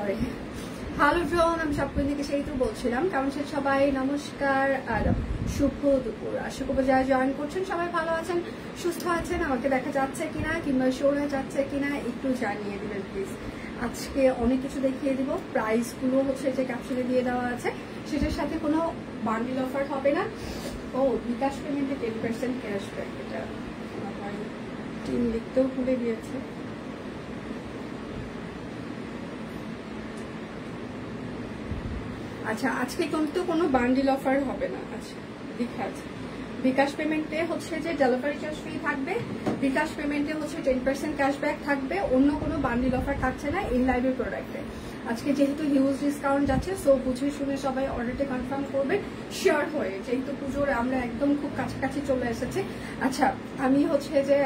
Sorry. Hello everyone, আমি সবকিছু থেকে সেই তো বলছিলাম। কেমন আছেন সবাই? নমস্কার আর শুভ দুপুর। আশা করবো যারা জয়েন করছেন সবাই ভালো আছেন, সুস্থ আছেন। আমাকে দেখা যাচ্ছে কিনা কিংবা শোনা যাচ্ছে কিনা একটু জানিয়ে দিবেন প্লিজ। আজকে অনেক কিছু দেখিয়ে দিব। প্রাইসগুলো হচ্ছে যে ক্যাপশনে দিয়ে দেওয়া আছে, সেটার সাথে কোনো বান্ডিল অফার হবে না। ও বিকাশ পেমেন্টে 10% ক্যাশব্যাক, এটা টিম লিখতেও ভুলে গিয়েছে। আচ্ছা, আজকে কিন্তু কোনো বান্ডিল অফার হবে না। আচ্ছা লেখা আছে বিকাশ পেমেন্টে হচ্ছে যে ডেলিভারি চার্জ ফ্রি থাকবে, বিকাশ পেমেন্টে হচ্ছে 10% ক্যাশব্যাক থাকবে, অন্য কোনো বান্ডিল অফার থাকছে না এই লাইভের প্রোডাক্টে। আজকে যেহেতু হিউজ ডিসকাউন্ট যাচ্ছে, সো বুঝে শুনে সবাই অর্ডারটা কনফার্ম করবেন শিওর হয়ে, যেহেতু পুজোর আমরা একদম খুব কাছাকাছি চলে এসেছি। আচ্ছা, আমি হচ্ছে যে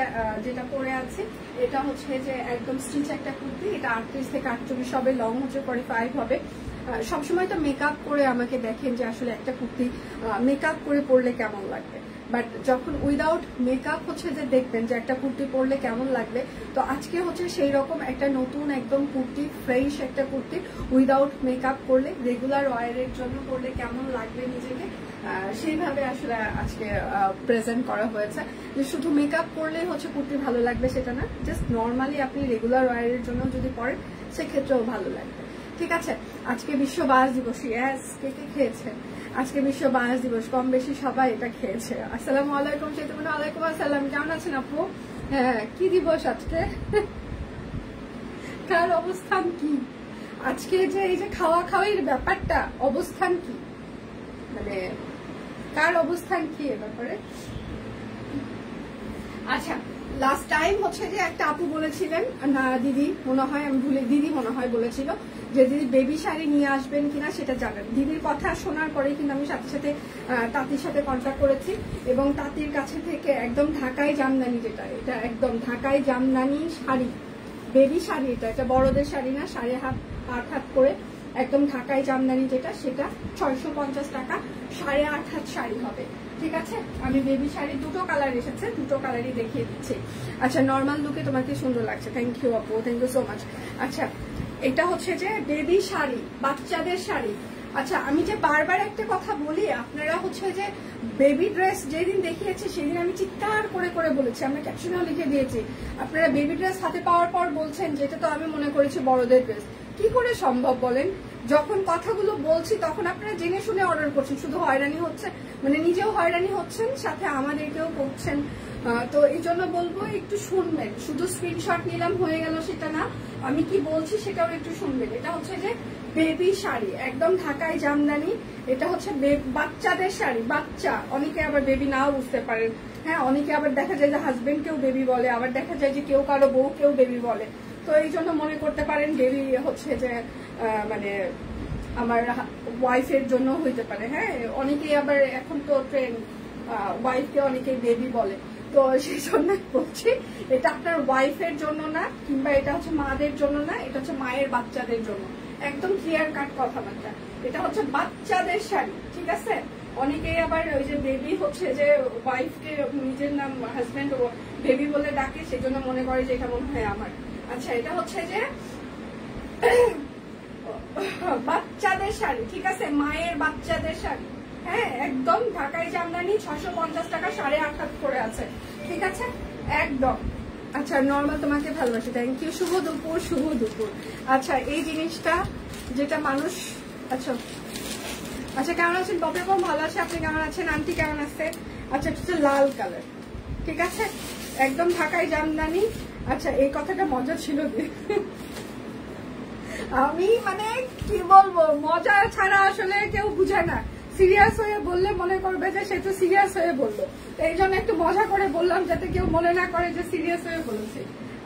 যেটা পরে আছি এটা হচ্ছে যে একদম স্টিচ একটা কুর্তি, এটা 38 থেকে 48 হবে, লং হচ্ছে 45 হবে। সবসময় তো মেকআপ করে আমাকে দেখেন যে আসলে একটা কুর্তি মেকআপ করে পরলে কেমন লাগবে, বাট যখন উইদাউট মেকআপ হচ্ছে যে দেখবেন যে একটা কুর্তি পরলে কেমন লাগবে। তো আজকে হচ্ছে সেই রকম একটা নতুন একদম কুর্তি, ফ্রেশ একটা কুর্তি উইদাউট মেকআপ করলে, রেগুলার ওয়ারের জন্য পরলে কেমন লাগবে নিজেকে, সেইভাবে আসলে আজকে প্রেজেন্ট করা হয়েছে। যে শুধু মেকআপ করলে হচ্ছে কুর্তি ভালো লাগবে সেটা না, জাস্ট নর্মালি আপনি রেগুলার ওয়ারের জন্য যদি পরেন সেক্ষেত্রেও ভালো লাগবে। ঠিক আছে, আজকে বিশ্ব বাস দিবস। ইয়াস, কে কে খেয়েছেন? আজকে বিশ্ব বাস দিবস, কম বেশি সবাই এটা খেয়েছে। আসসালামু আলাইকুম সেতুমন। ওয়ালাইকুম আসসালাম, কেমন আছেন আপু? হ্যাঁ, কি দিবস আজকে? কার অবস্থান কি আজকে? যে এই যে খাওয়া খাওয়ির ব্যাপারটা, অবস্থান কি, মানে কার অবস্থান কি এ ব্যাপারে? আচ্ছা, লাস্ট টাইম হচ্ছে যে একটা আপু বলেছিলেন না, দিদি মনে হয়, আমি ভুলে, দিদি মনে হয় বলেছিল যে দিদি বেবি শাড়ি নিয়ে আসবেন কিনা সেটা জানেন। দিদির কথা শোনার পরেই কিন্তু আমি সাথে সাথে তাঁতির সাথে কন্ট্যাক্ট করেছি, এবং তাঁতির কাছে থেকে একদম ঢাকাই জামদানি, যেটা এটা একদম ঢাকাই জামদানি শাড়ি, বেবি শাড়ি, এটা বড়দের শাড়ি না, 8.5 হাত করে একদম ঢাকাই জামদানি যেটা, সেটা 650 টাকা 8.5 হাত শাড়ি হবে। ঠিক আছে, আমি বেবি শাড়ি দুটো কালার এসেছে, দুটো কালারই দেখিয়ে দিচ্ছি। আচ্ছা, নর্মাল লুকে তোমাকে সুন্দর লাগছে, থ্যাংক ইউ আপু, থ্যাংক ইউ সো মাচ। আচ্ছা, এটা হচ্ছে যে বেবি শাড়ি, বাচ্চাদের শাড়ি। আচ্ছা, আমি যে বারবার একটা কথা বলি, আপনারা হচ্ছে যে বেবি ড্রেস যেদিন দেখিয়েছি সেদিন আমি চিৎকার করে করে বলেছি, আমরা ক্যাপশনেও লিখে দিয়েছি, আপনারা বেবি ড্রেস হাতে পাওয়ার পর বলছেন যেটা তো আমি মনে করেছি বড়দের ড্রেস। কি করে সম্ভব বলেন? যখন কথাগুলো বলছি তখন আপনারা জেনে শুনে অর্ডার করছেন, শুধু হয়রানি হচ্ছে, মানে নিজেও হয়রানি হচ্ছেন, সাথে আমাদেরকেও করছেন। তো এই জন্য বলবো একটু শুনবেন, শুধু স্ক্রিনশট নিলাম হয়ে গেল সেটা না, আমি কি বলছি সেটাও একটু শুনবেন। এটা হচ্ছে যে বেবি শাড়ি, একদম ঢাকাই জামদানি। এটা হচ্ছে বাচ্চাদের শাড়ি, বাচ্চা, অনেকে আবার বেবি নাও বুঝতে পারেন। হ্যাঁ, অনেকে আবার দেখা যায় যে হাজবেন্ড কেউ বেবি বলে, আবার দেখা যায় যে কেউ কারো বউ কেউ বেবি বলে। তো এই জন্য মনে করতে পারেন বেবি হচ্ছে যে মানে আমার ওয়াইফের জন্য হইতে পারে। হ্যাঁ, অনেকেই আবার এখন তো ট্রেন্ড, ওয়াইফকে অনেকেই বেবি বলে। তো সেই জন্য বলছি এটা আপনার ওয়াইফের জন্য না, কিংবা এটা হচ্ছে মাদের জন্য না, এটা হচ্ছে মায়ের বাচ্চাদের জন্য। একদম ক্লিয়ার কাট কথাবার্তা, এটা হচ্ছে বাচ্চাদের শাড়ি। ঠিক আছে, অনেকেই আবার ওই যে বেবি হচ্ছে যে ওয়াইফকে নিজের নাম হাজবেন্ড বেবি বলে ডাকে, সেই জন্য মনে করে যে এটা মনে হয় আমার। আচ্ছা, এটা হচ্ছে যে বাচ্চাদের শাড়ি। ঠিক আছে, মায়ের বাচ্চাদের শাড়ি। হ্যাঁ, একদম ঢাকাই জামদানি, 650 টাকা 8.5 হাত করে আছে। ঠিক আছে, একদম। আচ্ছা, নর্মাল তোমাকে ভালোবাসি, থ্যাংক ইউ, শুভ দুপুর, শুভ দুপুর। আচ্ছা, এই জিনিসটা যেটা মানুষ, আচ্ছা আচ্ছা কেমন আছেন? বপরকম ভালো আছে, আপনি কেমন আছেন? আন্টি কেমন আছে? আচ্ছা, এটা হচ্ছে লাল কালার। ঠিক আছে, একদম ঢাকাই জামদানি। আচ্ছা, এই কথাটা মজা ছিল, আমি মানে কি বলবো, মজা ছাড়া আসলে কেউ বুঝে না। সিরিয়াস হয়ে বললে মনে করবে যে সে তো সিরিয়াস হয়ে বললো, এই জন্য একটু মজা করে বললাম যাতে কেউ মনে না করে যে সিরিয়াস হয়ে বলেছে।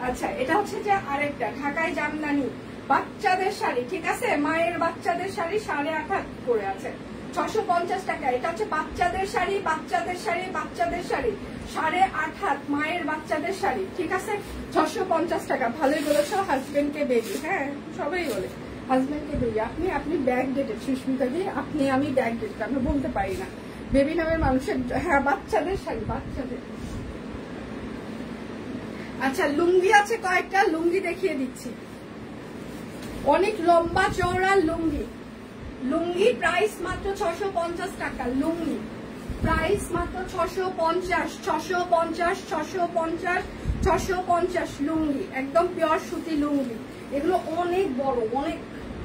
আচ্ছা, এটা হচ্ছে যে আরেকটা ঢাকাই জামদানি বাচ্চাদের শাড়ি। ঠিক আছে, মায়ের বাচ্চাদের শাড়ি 8.5 হাত করে আছে, 650 টাকা। এটা হচ্ছে বাচ্চাদের শাড়ি, বাচ্চাদের শাড়ি, বাচ্চাদের শাড়ি 8.5 হাত, মায়ের বাচ্চাদের শাড়ি। ঠিক আছে, 650 টাকা। ভালোই বলেছো, হাজবেন্ডকে বেবি। হ্যাঁ, সবাই বলে হাজবেন্ডকে বেবি। আপনি ব্যাগ ডেটেড সুস্মিতা দিয়ে, আপনি আমি ব্যাগ ডেটেড, আমরা বলতে পারি না বেবি নামের মানুষের। হ্যাঁ, বাচ্চাদের শাড়ি, বাচ্চাদের। আচ্ছা, লুঙ্গি আছে কয়েকটা, লুঙ্গি দেখিয়ে দিচ্ছি। অনেক লম্বা চওড়া লুঙ্গি, লুঙ্গি প্রাইস মাত্র 650 টাকা। লুঙ্গি প্রাইস মাত্র 650, 650, 650, 650 লুঙ্গি, একদম পিওর সুতি লুঙ্গি। এগুলো অনেক বড়, অনেক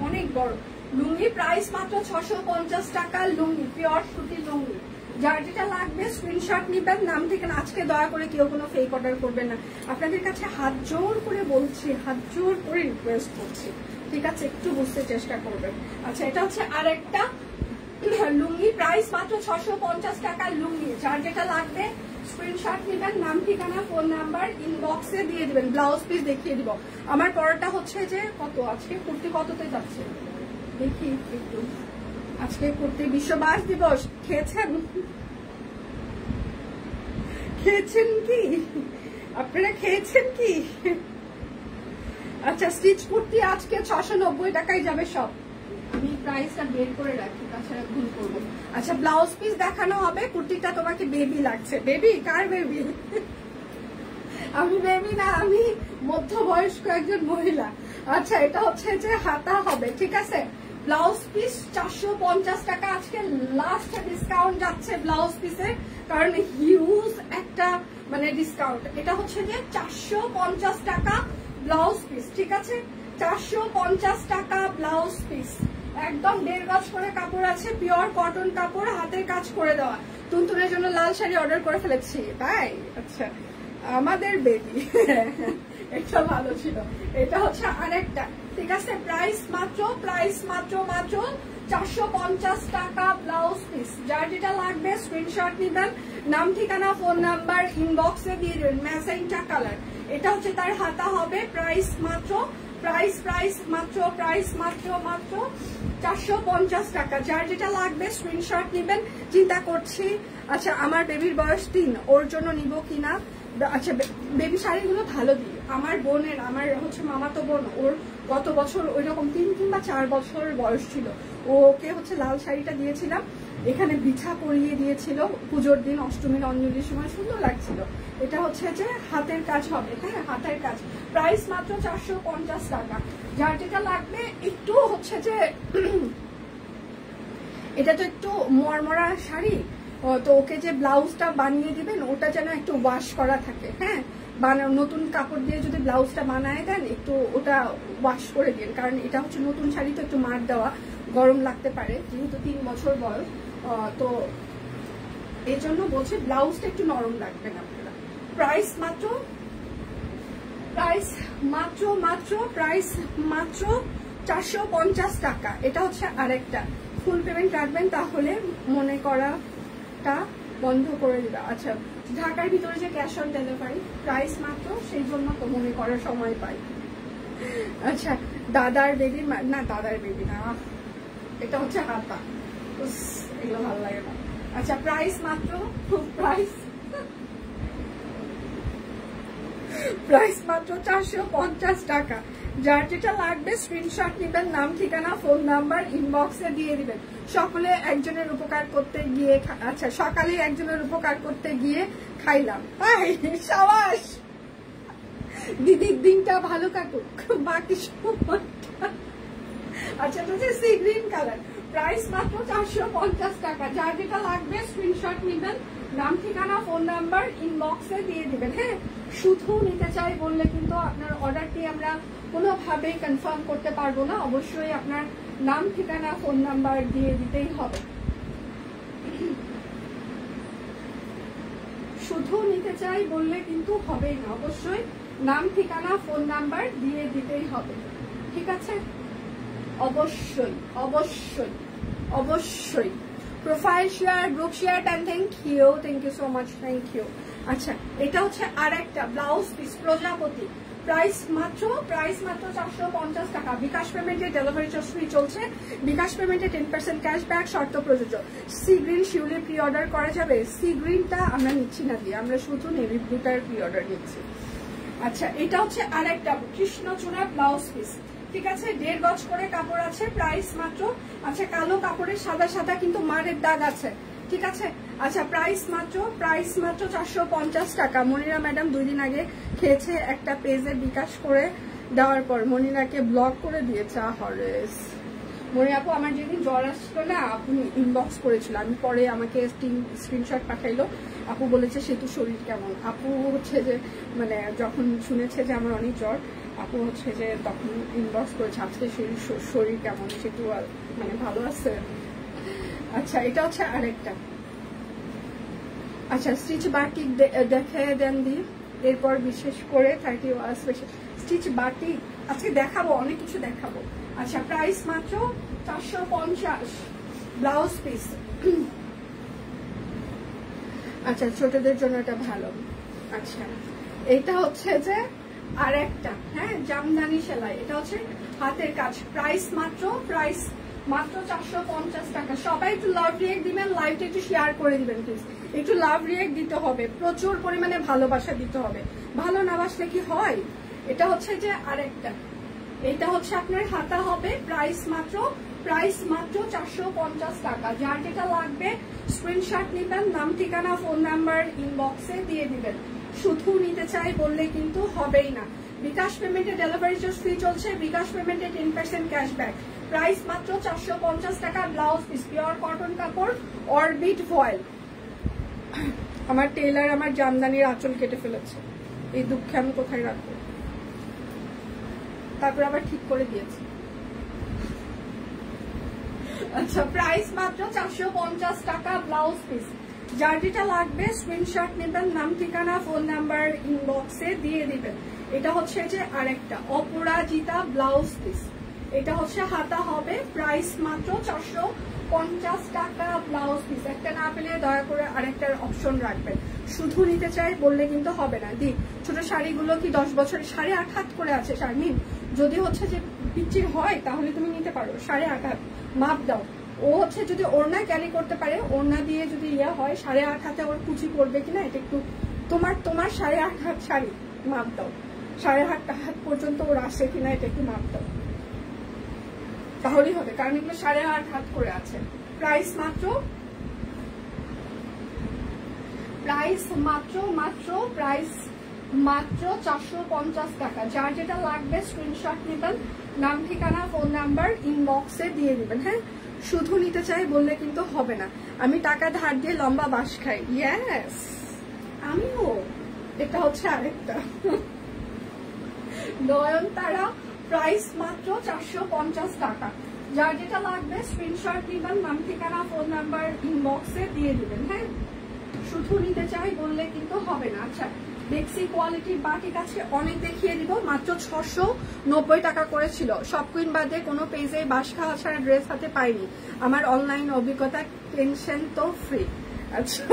অনেক বড় লুঙ্গি। প্রাইস মাত্র 650 টাকা লুঙ্গি, পিওর সুতি লুঙ্গি। যার যেটা লাগবে স্ক্রিনশট নিবেন, নাম থেকে। আজকে দয়া করে কেউ কোনো ফেক অর্ডার করবেন না, আপনাদের কাছে হাত জোর করে বলছি, হাত জোর করে রিকোয়েস্ট করছি, ঠিক আছে? একটু বুঝতে চেষ্টা করবেন। আচ্ছা, এটা হচ্ছে আরেকটা লুঙ্গি, প্রাইস মাত্র 650 টাকা লুঙ্গি। যার যেটা লাগবে স্ক্রিনশট নিবেন, নাম ঠিকানা ফোন নাম্বার ইনবক্সে দিয়ে দিবেন। ব্লাউজ পিস দেখিয়ে দিব। আমার পরটা হচ্ছে যে কত, আজকে কুর্তি কততে যাচ্ছে দেখি একটু। আজকে কুর্তি বিশ্ব বাস দিবস, খেয়েছেন কি আপনারা, খেয়েছেন কি? আচ্ছা, স্টিচ কুর্তি আজকে 690 টাকায় যাবে সব। আমি প্রাইসটা বের করে রাখি, তাছাড়া ভুল করবো। আচ্ছা, ব্লাউজ পিস দেখানো হবে। কুর্তিটা তোমাকে বেবি লাগছে। বেবি কার বেবি? আমি বেবি না, আমি মধ্যবয়স্ক একজন মহিলা। আচ্ছা, এটা হচ্ছে যে হাতা হবে, ঠিক আছে? ব্লাউজ পিস 450 টাকা। আজকে লাস্ট ডিসকাউন্ট যাচ্ছে ব্লাউজ পিসে, কারণ হিউজ একটা মানে ডিসকাউন্ট। এটা হচ্ছে যে 450 টাকা ব্লাউজ পিস, ঠিক আছে? 450 টাকা ব্লাউজ পিস, একদম 1.5 গজ করে কাপড় আছে, পিওর কটন কাপড়, হাতের কাজ করে দেওয়া। তুনতুনের জন্য লাল শাড়ি অর্ডার করে ফেলেছি, তাই? আচ্ছা, আমাদের বেবি এটা ভালো ছিল। এটা হচ্ছে আরেকটা, ঠিক আছে? প্রাইস মাত্র 450 টাকা ব্লাউজ পিস। যার যেটা লাগবে স্ক্রিনশট নিবেন, নাম ঠিকানা ফোন নাম্বার ইনবক্সে দিয়ে দেবেন। ম্যাজেন্টা কালার, এটা হচ্ছে তার হাতা হবে। প্রাইস মাত্র 450 টাকা। যার যেটা লাগবে স্ক্রিনশট নিবেন। চিন্তা করছি, আচ্ছা আমার বেবির বয়স 3, ওর জন্য নিব কিনা। আচ্ছা, বেবি শাড়িগুলো ভালো দিই। আমার বোনের, আমার হচ্ছে মামাতো বোন, ওর গত বছর ওই রকম 3 কিংবা 4 বছর বয়স ছিল। ওকে হচ্ছে লাল শাড়িটা দিয়েছিলাম, এখানে বিছা পরিয়ে দিয়েছিল পুজোর দিন, অষ্টমীর অঞ্জলির সময়, সুন্দর লাগছিল। এটা হচ্ছে যে হাতের কাজ হবে, হ্যাঁ হাতের কাজ। প্রাইস মাত্র 450 টাকা। যার যেটা লাগবে একটু হচ্ছে যে এটা তো একটু মরমরা শাড়ি, তো ওকে যে ব্লাউজটা বানিয়ে দিবেন ওটা যেন একটু ওয়াশ করা থাকে, হ্যাঁ? নতুন কাপড় দিয়ে যদি ব্লাউজটা বানায় দেন, একটু ওটা ওয়াশ করে দিন, কারণ এটা হচ্ছে নতুন শাড়ি, তো একটু মার দেওয়া, গরম লাগতে পারে, যেহেতু 3 বছর বয়স। তো এই জন্য বলছি ব্লাউজটা একটু নরম রাখবেন আপনারা। প্রাইস মাত্র 450 টাকা। এটা হচ্ছে আরেকটা। ফুল পেমেন্ট রাখবেন, তাহলে মনে করাটা বন্ধ করে দিবে। আচ্ছা, ঢাকার ভিতরে যে ক্যাশ অন ডেলিভারি, প্রাইস মাত্র, সেই জন্য তো মনে করার সময় পাই। আচ্ছা, দাদার বেবি না, দাদার বেবি না, এটা হচ্ছে হাতা, এগুলো ভালো লাগে না। আচ্ছা, প্রাইস মাত্র 450 টাকা। যার যেটা লাগবে স্ক্রিনশট নিবেন, নাম ঠিকানা ফোন নাম্বার ইনবক্সে দিয়ে দিবেন। সকলে একজনের উপকার করতে গিয়ে, আচ্ছা সকালে একজনের উপকার করতে গিয়ে খাইলাম, তাই সাবাস, দিদির দিনটা ভালো কাটুক, বাকি সময়টা। আচ্ছা, এটা হচ্ছে সি গ্রিন কালার। প্রাইস মাত্র 450 টাকা। যার যেটা লাগবে স্ক্রিনশট নিবেন, নাম ঠিকানা ফোন নাম্বার ইনবক্সে দিয়ে দিবেন। হ্যাঁ, শুধু নিতে চাই বললে কিন্তু আপনার অর্ডারটি আমরা কোনোভাবে কনফার্ম করতে পারবো না। অবশ্যই আপনার নাম ঠিকানা ফোন নাম্বার দিয়ে দিতেই হবে। শুধু নিতে চাই বললে কিন্তু হবেই না, অবশ্যই নাম ঠিকানা ফোন নাম্বার দিয়ে দিতেই হবে, ঠিক আছে? অবশ্যই অবশ্যই অবশ্যই। Profile share, group share, and thank you so much, thank you. আচ্ছা, এটা হচ্ছে আর একটা ব্লাউজ পিস, প্রজাপতি। প্রাইস মাত্র 450 টাকা। বিকাশ পেমেন্টে ডেলিভারি চার্জ ফ্রি চলছে। বিকাশ পেমেন্টে 10% ক্যাশব্যাক, শর্ত প্রযোজ্য। সি গ্রিন শিউলি প্রি অর্ডার করা যাবে? সি গ্রিনটা আমরা নিচ্ছি না দিয়ে, আমরা শুধু নেভি ব্লুটার প্রি অর্ডার নিচ্ছি। আচ্ছা, এটা হচ্ছে আর একটা কৃষ্ণচূড়া ব্লাউজ পিস, ঠিক আছে? 1.5 গজ করে কাপড় আছে। প্রাইস মাত্র, আচ্ছা কালো কাপড়ের সাদা সাদা কিন্তু মারের দাগ আছে, ঠিক আছে? আচ্ছা, প্রাইস মাত্র 450 টাকা। মনিরা ম্যাডাম 2 দিন আগে খেয়েছে, একটা পেজে বিকাশ করে দেওয়ার পর মনিরাকে ব্লক করে দিয়েছে। হরেস মনি আপু আমার যেদিন জ্বর আসছিল না, আপনি ইনবক্স করেছিল, আমি পরে আমাকে স্ক্রিনশট পাঠাইলো, আপু বলেছে সেতু শরীর কেমন। আপু হচ্ছে যে মানে যখন শুনেছে যে আমার অনেক জ্বর, আপু হচ্ছে যে তখন ইনবক্স করেছে আজকে শরীর কেমন, সেতু মানে ভালো আছে। আচ্ছা এটা হচ্ছে আরেকটা। আচ্ছা স্টিচ বাটিক দেখে দেন দি, এরপর বিশেষ করে 31 স্পেশাল স্টিচ বাটিক আজকে দেখাবো, অনেক কিছু দেখাবো। আচ্ছা প্রাইস মাত্র 450 ব্লাউজ পিস। আচ্ছা ছোটদের জন্য এটা ভালো। আচ্ছা এটা হচ্ছে যে আরেকটা, হ্যাঁ জামদানি সেলাই, এটা হচ্ছে হাতের কাজ, প্রাইস মাত্র 450 টাকা। সবাই একটু লাভ রিয়েক্ট দিবেন, লাইভটা একটু শেয়ার করে দিবেন প্লিজ, একটু লাভ রিয়েক্ট দিতে হবে, প্রচুর পরিমাণে ভালোবাসা দিতে হবে, ভালো না বাসলে কি হয়। এটা হচ্ছে যে আরেকটা, এটা হচ্ছে আপনার হাতা হবে, প্রাইস মাত্র 450 টাকা। যার যেটা লাগবে স্ক্রিনশট নিবেন, নাম ঠিকানা ফোন নাম্বার ইনবক্সে দিয়ে দিবেন। শুধু নিতে চাই বললে কিন্তু হবেই না। বিকাশ পেমেন্টে ডেলিভারি চার্জ ফ্রি চলছে, বিকাশ পেমেন্টে 10% ক্যাশব্যাক, প্রাইস মাত্র 450 টাকা। ব্লাউজ পিস পিওর কটন কাপড়, অরবিট ফয়েল। আমার টেলার আমার জামদানির আঁচল কেটে ফেলেছে, এই দুঃখে আমি কোথায় রাখবো, তারপর আবার ঠিক করে দিয়েছি। আচ্ছা প্রাইস মাত্র 450 টাকা ব্লাউজ পিস। যার যেটা লাগবে স্ক্রিনশট নেবেন, নাম ঠিকানা ফোন নাম্বার ইনবক্সে দিয়ে দিবেন। এটা হচ্ছে যে আরেকটা অপরাজিতা ব্লাউজ পিস, এটা হচ্ছে হাতা হবে, প্রাইস মাত্র 450 টাকা ব্লাউজ পিস। একটা না পেলে দয়া করে আরেকটার অপশন রাখবেন। শুধু নিতে চাই বললে কিন্তু হবে না। দি ছোট শাড়িগুলো কি 10 বছরের, 8.5 হাত করে আছে শারমিন, যদি হচ্ছে যে পিচির হয় তাহলে তুমি নিতে পারো, 8.5 হাত মাপ দাও। ও হচ্ছে যদি ওড়না ক্যারি করতে পারে, ওড়না দিয়ে যদি হয় 8.5 হাতে ওর কুচি পড়বে কিনা এটা একটু তোমার 8.5 হাত শাড়ি মাপ দাও, 8.5 হাত পর্যন্ত ওর আসে কিনা এটা একটু মাপ দাও, তাহলেই হবে, কারণ এগুলো 8.5 হাত করে আছে। প্রাইস মাত্র 450 টাকা। যার যেটা লাগবে স্ক্রিনশট নেবেন, নাম ঠিকানা ফোন নাম্বার ইনবক্সে দিয়ে দিবেন। হ্যাঁ শুধু নিতে চাই বললে কিন্তু হবে না। আমি টাকা ধার দিয়ে লম্বা বাস খাই, ইয়েস আমিও। এটা হচ্ছে আরেকটা নয়নতারা, প্রাইস মাত্র 450 টাকা। যার যেটা লাগবে স্ক্রিনশট নেবেন, নাম ঠিকানা ফোন নাম্বার ইনবক্সে দিয়ে দিবেন। হ্যাঁ শুধু নিতে চাই বললে কিন্তু হবে না। আচ্ছা বেক্সি কোয়ালিটির বাটিক আছে, অনেক দেখিয়ে দিব, মাত্র 690 টাকা করেছিল। সব কুইন বাদে কোনো পেজে বাস খাওয়া ছাড়া ড্রেস হাতে পাইনি, আমার অনলাইন অভিজ্ঞতা, টেনশন তো ফ্রি। আচ্ছা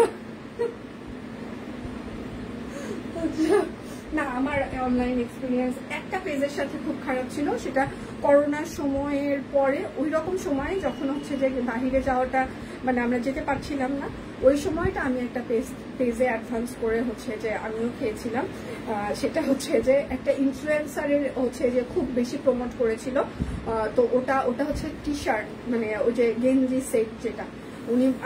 না আমার অনলাইন এক্সপিরিয়েন্স একটা পেজের সাথে খুব খারাপ ছিল, সেটা করোনার সময়ের পরে, ওই রকম সময় যখন হচ্ছে যে বাহিরে যাওয়াটা মানে আমরা যেতে পারছিলাম না, ওই সময়টা আমি একটা পেজে অ্যাডভান্স করে হচ্ছে যে আমিও খেয়েছিলাম। সেটা হচ্ছে যে একটা ইনফ্লুয়েন্সারের হচ্ছে যে খুব বেশি প্রমোট করেছিল, তো ওটা হচ্ছে টি শার্ট, মানে ওই যে গেঞ্জি সেট যেটা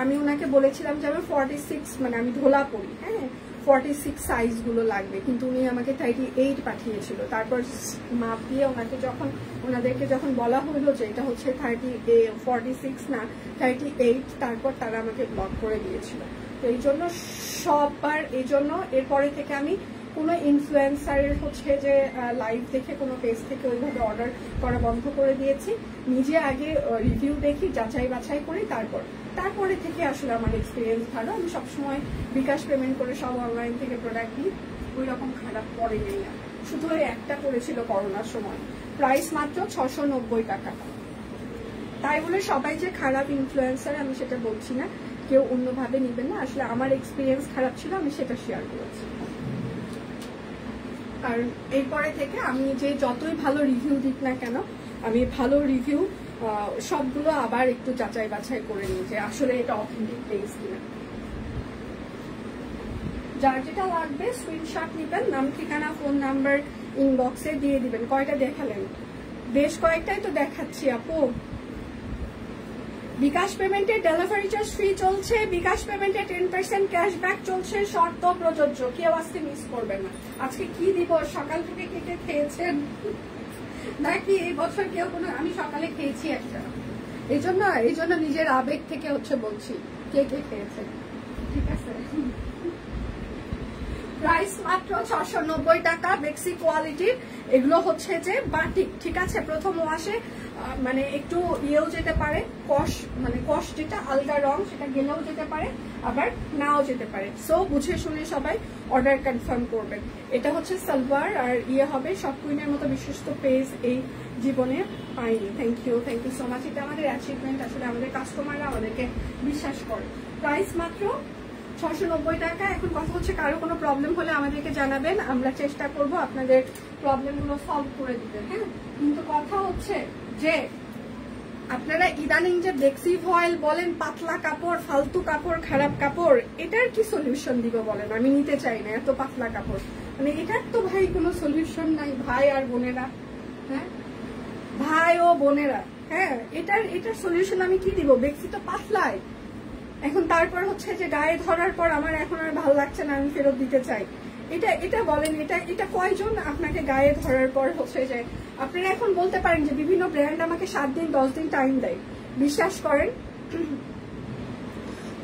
আমি ওনাকে বলেছিলাম যে আমি 46 মানে আমি ঢোলা পরি, হ্যাঁ 46 সাইজ গুলো লাগবে, কিন্তু উনি আমাকে 38 পাঠিয়েছিল। তারপর মাপ দিয়ে ওনাদেরকে যখন বলা হলো যে এটা হচ্ছে 46 না 38, তারপর তারা আমাকে ব্লক করে দিয়েছিল। তো এই জন্য এরপরে থেকে আমি কোনো ইনফ্লুয়েন্সারের হচ্ছে যে লাইভ দেখে কোনো পেজ থেকে ওইভাবে অর্ডার করা বন্ধ করে দিয়েছি। নিজে আগে রিভিউ দেখি, যাচাই বাছাই করি, তারপরে থেকে আসলে আমার এক্সপিরিয়েন্স ভালো। আমি সবসময় বিকাশ পেমেন্ট করে সব অনলাইন থেকে প্রোডাক্ট নিই, ওই রকম খারাপ পরে নেই। শুধু ওই একটা করেছিল করোনার সময়, প্রাইস মাত্র 690 টাকা। তাই বলে সবাই যে খারাপ ইনফ্লুয়েন্সার আমি সেটা বলছি না, কেউ অন্যভাবে নেবেন না, আসলে আমার এক্সপিরিয়েন্স খারাপ ছিল, আমি সেটা শেয়ার করেছি। আর এরপরে থেকে আমি যে যতই ভালো রিভিউ দিক না কেন, আমি ভালো রিভিউ সবগুলো আবার একটু যাচাই বাছাই করে নিই যে আসলে এটা অথেন্টিক পেজ কিনা। যার যেটা লাগবে স্ক্রিনশট নেবেন, নাম ঠিকানা ফোন নাম্বার ইনবক্সে দিয়ে দিবেন। কয়টা দেখালেন? বেশ কয়েকটাই তো দেখাচ্ছি আপু। বিকাশ পেমেন্টে ডেলিভারি চার্জ ফ্রি চলছে, বিকাশ পেমেন্টে 10% ক্যাশব্যাক চলছে, শর্ত প্রযোজ্য, কেউ আজকে মিস করবেন না। আজকে কি দিব, সকাল থেকে কে খেয়েছেন নাকি এই বছর কেউ কোনো, আমি সকালে খেয়েছি একটা, এই জন্য নিজের আবেগ থেকে হচ্ছে বলছি কে কে খেয়েছে, ঠিক আছে। প্রাইস মাত্র 690 টাকা, বেক্সি কোয়ালিটির। এগুলো হচ্ছে যে বাটিক, ঠিক আছে। প্রথম ওয়াশে মানে একটু ইয়েও যেতে পারে, কষ যেটা আলগা রং সেটা গেলেও যেতে পারে, আবার নাও যেতে পারে। সো বুঝে শুনে সবাই অর্ডার কনফার্ম করবেন। এটা হচ্ছে সালোয়ার আর ইয়ে হবে। সব কুইনের মতো বিশ্বস্ত পেজ এই জীবনে পাইনি। Thank you so much. এটা আমাদের অ্যাচিভমেন্ট, আসলে আমাদের কাস্টমাররা আমাদেরকে বিশ্বাস করে। প্রাইস মাত্র 690 টাকা। এখন কথা হচ্ছে কারো কোনো প্রবলেম হলে আমাদেরকে জানাবেন, আমরা চেষ্টা করব আপনাদের প্রবলেমগুলো সলভ করে দিতে। হ্যাঁ, কিন্তু কথা হচ্ছে যে আপনারা ইদানিং যে বেক্সি ফয়েল বলেন, পাতলা কাপড়, ফালতু কাপড়, খারাপ কাপড়, এটার কি সলিউশন দিব বলেন? আমি নিতে চাই না এত পাতলা কাপড়, মানে এটার তো ভাই কোনো সলিউশন নাই ভাই আর বোনেরা। হ্যাঁ ভাই ও বোনেরা, হ্যাঁ এটার সলিউশন আমি কি দিব? বেক্সি তো পাতলাই। এখন তারপর হচ্ছে যে গায়ে ধরার পর আমার এখন আর ভালো লাগছে না, আমি ফেরত দিতে চাই। এটা বলেন, এটা কয়জন আপনাকে গায়ে ধরার পর হচ্ছে যে আপনারা এখন বলতে পারেন যে বিভিন্ন ব্র্যান্ড আমাকে 7 দিন 10 দিন টাইম দেয়। বিশ্বাস করেন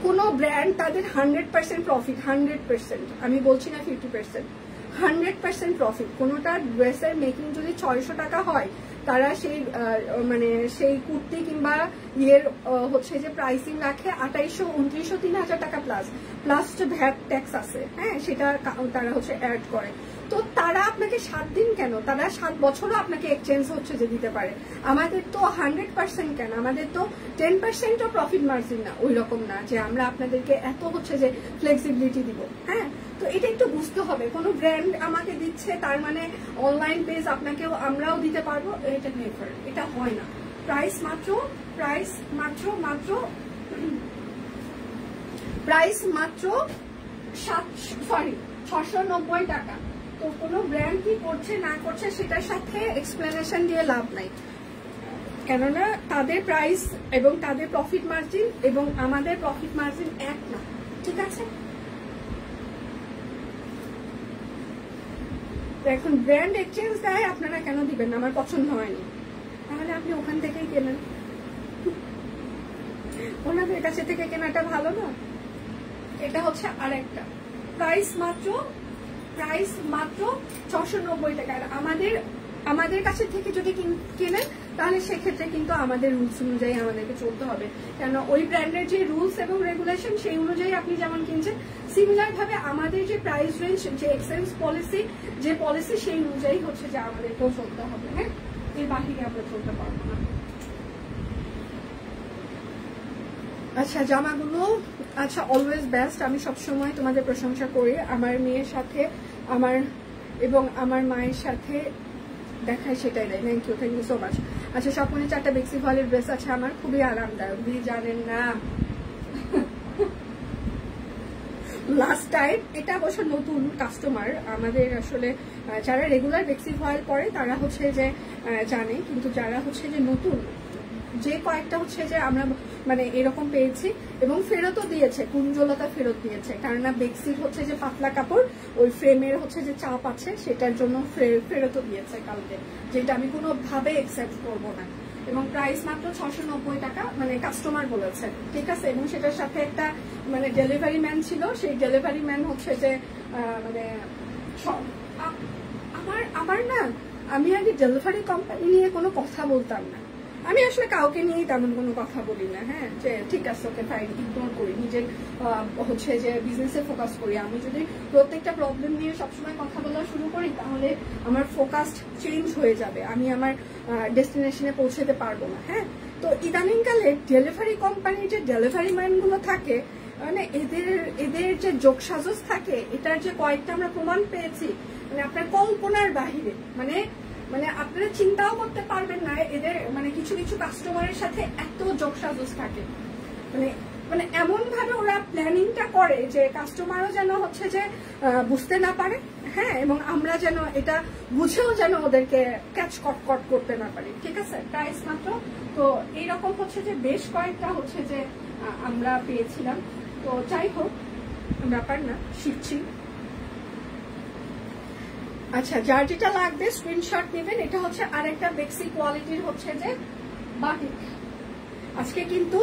কোন ব্র্যান্ড তাদের 100% প্রফিট, 100%, আমি বলছি না 50%, 100% প্রফিট। কোনোটা ড্রেসের মেকিং যদি 600 টাকা হয়, তারা সেই মানে সেই কুর্তি কিংবা ইয়ের হচ্ছে যে প্রাইসিং রাখে 2800, 2900, 3000 টাকা প্লাস যে ভ্যাট ট্যাক্স আছে, হ্যাঁ সেটা তারা হচ্ছে অ্যাড করে। তো তারা আপনাকে 7 দিন কেন, তারা 7 বছরও আপনাকে এক্সচেঞ্জ হচ্ছে যে দিতে পারে। আমাদের তো 100% কেন, আমাদের তো 10%ও প্রফিট মার্জিন না, ওই রকম না যে আমরা আপনাদেরকে এত হচ্ছে যে ফ্লেক্সিবিলিটি দিব। হ্যাঁ, তো এটা একটু বুঝতে হবে। কোনো ব্র্যান্ড আমাকে দিচ্ছে তার মানে অনলাইন পেজ আপনাকেও আমরাও দিতে পারবো, এটা নেভার, এটা হয় না। প্রাইস মাত্র 690 টাকা। তো কোনো ব্র্যান্ড কি করছে না করছে সেটার সাথে এক্সপ্লেনেশন দিয়ে লাভ নাই, কেননা তাদের প্রাইস এবং তাদের প্রফিট মার্জিন এবং আমাদের প্রফিট মার্জিন এক না, ঠিক আছে। এখন ব্র্যান্ড এক্সচেঞ্জ দেয়, আপনারা কেন দিবেন? আমার পছন্দ হয়নি, তাহলে আপনি ওখান থেকেই কেনেন, ওনাদের কাছে থেকে কেনাটা ভালো না। এটা হচ্ছে আরেকটা। প্রাইস মাত্র 690 টাকা। আর আমাদের কাছে থেকে যদি কেনেন তাহলে সেক্ষেত্রে কিন্তু আমাদের রুলস অনুযায়ী আমাদেরকে চলতে হবে, কেন ওই ব্র্যান্ডের যে রুলস এবং রেগুলেশন সেই অনুযায়ী আপনি যেমন কিনছেন, সিমিলার ভাবে আমাদের যে প্রাইস রেঞ্জ, যে এক্সচেঞ্জ পলিসি, যে পলিসি সেই অনুযায়ী হচ্ছে যে আমাদেরকেও চলতে হবে। হ্যাঁ, এর বাহিরে আমরা চলতে পারবো না। আচ্ছা, জামাগুলো আচ্ছা অলওয়েজ বেস্ট। আমি সবসময় তোমাদের প্রশংসা করি। আমার মেয়ের সাথে এবং আমার মায়ের সাথে দেখায় সেটাই দেয়। Thank you so much. আচ্ছা, স্বপ্নে 4টা বেক্সি ফয়েলের ড্রেস আছে আমার, খুবই আরামদায়ক। দিয়ে জানেন না লাস্ট টাইম, এটা অবশ্য নতুন কাস্টমার আমাদের, আসলে যারা রেগুলার বেক্সি ফয়েল পরে তারা হচ্ছে যে জানে, কিন্তু যারা হচ্ছে যে নতুন, যে কয়েকটা হচ্ছে যে আমরা মানে এরকম পেয়েছি এবং ফেরতও দিয়েছে, কুঞ্জলতা ফেরত দিয়েছে, কারণ বেক্সির হচ্ছে যে পাতলা কাপড়, ওই ফ্রেমের হচ্ছে যে চাপ আছে, সেটার জন্য ফেরতও দিয়েছে কালকে, যেটা আমি কোনোভাবে অ্যাকসেপ্ট করবো না। এবং প্রাইস মাত্র 690 টাকা, মানে কাস্টমার বলেছে, ঠিক আছে। এবং সেটার সাথে একটা মানে ডেলিভারি ম্যান ছিল, সেই ডেলিভারি ম্যান হচ্ছে যে মানে আমার না, আমি আগে ডেলিভারি কোম্পানি নিয়ে কোনো কথা বলতাম না, আমি আসলে কাউকে নিয়েই তেমন কোনো কথা বলি না। হ্যাঁ, যে ঠিক আছে ওকে ফাইন, ইগনোর করি, নিজের হচ্ছে যে বিজনেসে ফোকাস করি। আমি যদি প্রত্যেকটা প্রবলেম নিয়ে সবসময় কথা বলা শুরু করি তাহলে আমার ফোকাস চেঞ্জ হয়ে যাবে, আমি আমার ডেস্টিনেশনে পৌঁছতে পারবো না। হ্যাঁ, তো ইদানিংকালে ডেলিভারি কোম্পানির যে ডেলিভারি ম্যানগুলো থাকে, মানে এদের যে যোগসাজশ থাকে, এটার যে কয়েকটা আমরা প্রমাণ পেয়েছি, মানে আপনার কল্পনার বাহিরে, মানে আপনারা চিন্তাও করতে পারবেন না এদের, মানে কিছু কাস্টমারের সাথে এত যোগসাজশ থাকে, মানে এমন ভাবে ওরা প্ল্যানিংটা করে যে কাস্টমারও যেন হচ্ছে যে বুঝতে না পারে, হ্যাঁ, এবং আমরা যেন এটা বুঝেও যেন ওদেরকে ক্যাচ কট করতে না পারি, ঠিক আছে। প্রাইস মাত্র, তো এইরকম হচ্ছে যে বেশ কয়েকটা হচ্ছে যে আমরা পেয়েছিলাম। তো যাই হোক, ব্যাপার না, শিখছি। আচ্ছা, যার যেটা লাগবে স্ক্রিনশট নেবেন। এটা হচ্ছে আরেকটা বেক্সি কোয়ালিটির হচ্ছে যে বাটিক। আজকে কিন্তু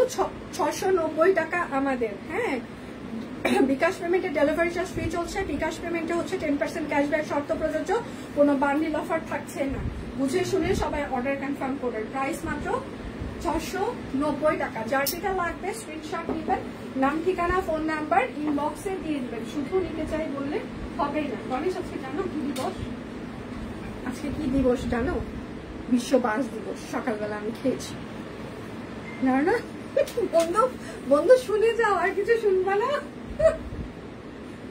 690 টাকা আমাদের। হ্যাঁ, বিকাশ পেমেন্টে ডেলিভারি চার্জ ফ্রি চলছে। বিকাশ পেমেন্টে হচ্ছে 10% ক্যাশব্যাক শর্ত প্রযোজ্য, কোনো বান্ডিল অফার থাকছে না। বুঝে শুনে সবাই অর্ডার কনফার্ম করবেন। প্রাইস মাত্র 690 টাকা। যার যেটা লাগবে স্ক্রিনশট নেবেন, নাম ঠিকানা ফোন নাম্বার ইনবক্সে দিয়ে দিবেন। শুধু নিতে চাই বললে হবেই না। গণেশ আজকে জানো কি দিবস? আজকে কি দিবস জানো? বিশ্ব বাস দিবস। সকালবেলা আমি খেয়েছি না না। বন্ধু বন্ধু শুনে যাও, আর কিছু শুনবা না।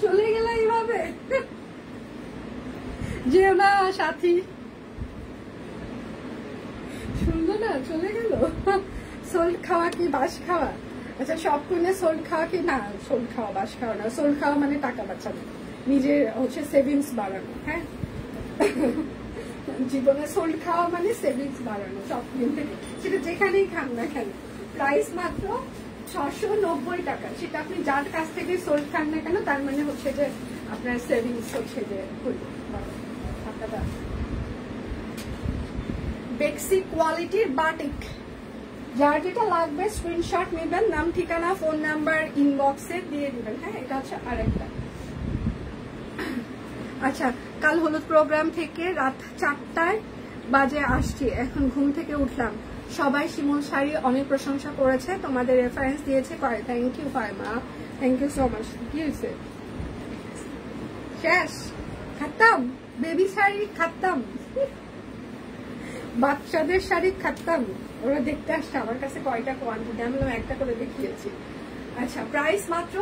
চলে গেল এইভাবে, যেও না সাথী, শুনলো না, চলে গেল। সোল্ট খাওয়া কি বাস খাওয়া? আচ্ছা, সব কোনে সোল্ট খাওয়া কি না? সোল্ট খাওয়া বাস খাওয়া না। সোল্ট খাওয়া মানে টাকা বাঁচানো, নিজের হচ্ছে সেভিংস বাড়ানো। হ্যাঁ, জীবনে সোল্ট খাওয়া মানে সেভিংস বাড়ানো সব দিন থেকে, সেটা যেখানেই খান না কেন। প্রাইস মাত্র 690 টাকা। সেটা আপনি যার কাছ থেকে সোল্ট খান না কেন, তার মানে হচ্ছে যে আপনার সেভিংস হচ্ছে যে টাকাটা। বেক্সি কোয়ালিটির বাটিক। যার যেটা লাগবে স্ক্রিনশট নেবেন, নাম ঠিকানা ফোন নাম্বার ইনবক্সে দিয়ে দিবেন। হ্যাঁ, এটা হচ্ছে আরেকটা। আচ্ছা, কাল হলুদ প্রোগ্রাম থেকে রাত 4টায় বাজে আসছি, এখন ঘুম থেকে উঠলাম। সবাই শিমুল শাড়ি অনেক প্রশংসা করেছে, তোমাদের রেফারেন্স দিয়েছে। Thank you Faima, thank you so much. কি হয়েছে? শেষ খাতাম, বেবি শাড়ি খাতাম, বাচ্চাদের শাড়ি খাতাম। ওরা দেখতে আসছে আমার কাছে কয়টা কোয়ান্টিটি, আমি একটা করে দেখিয়েছি। আচ্ছা, প্রাইস মাত্র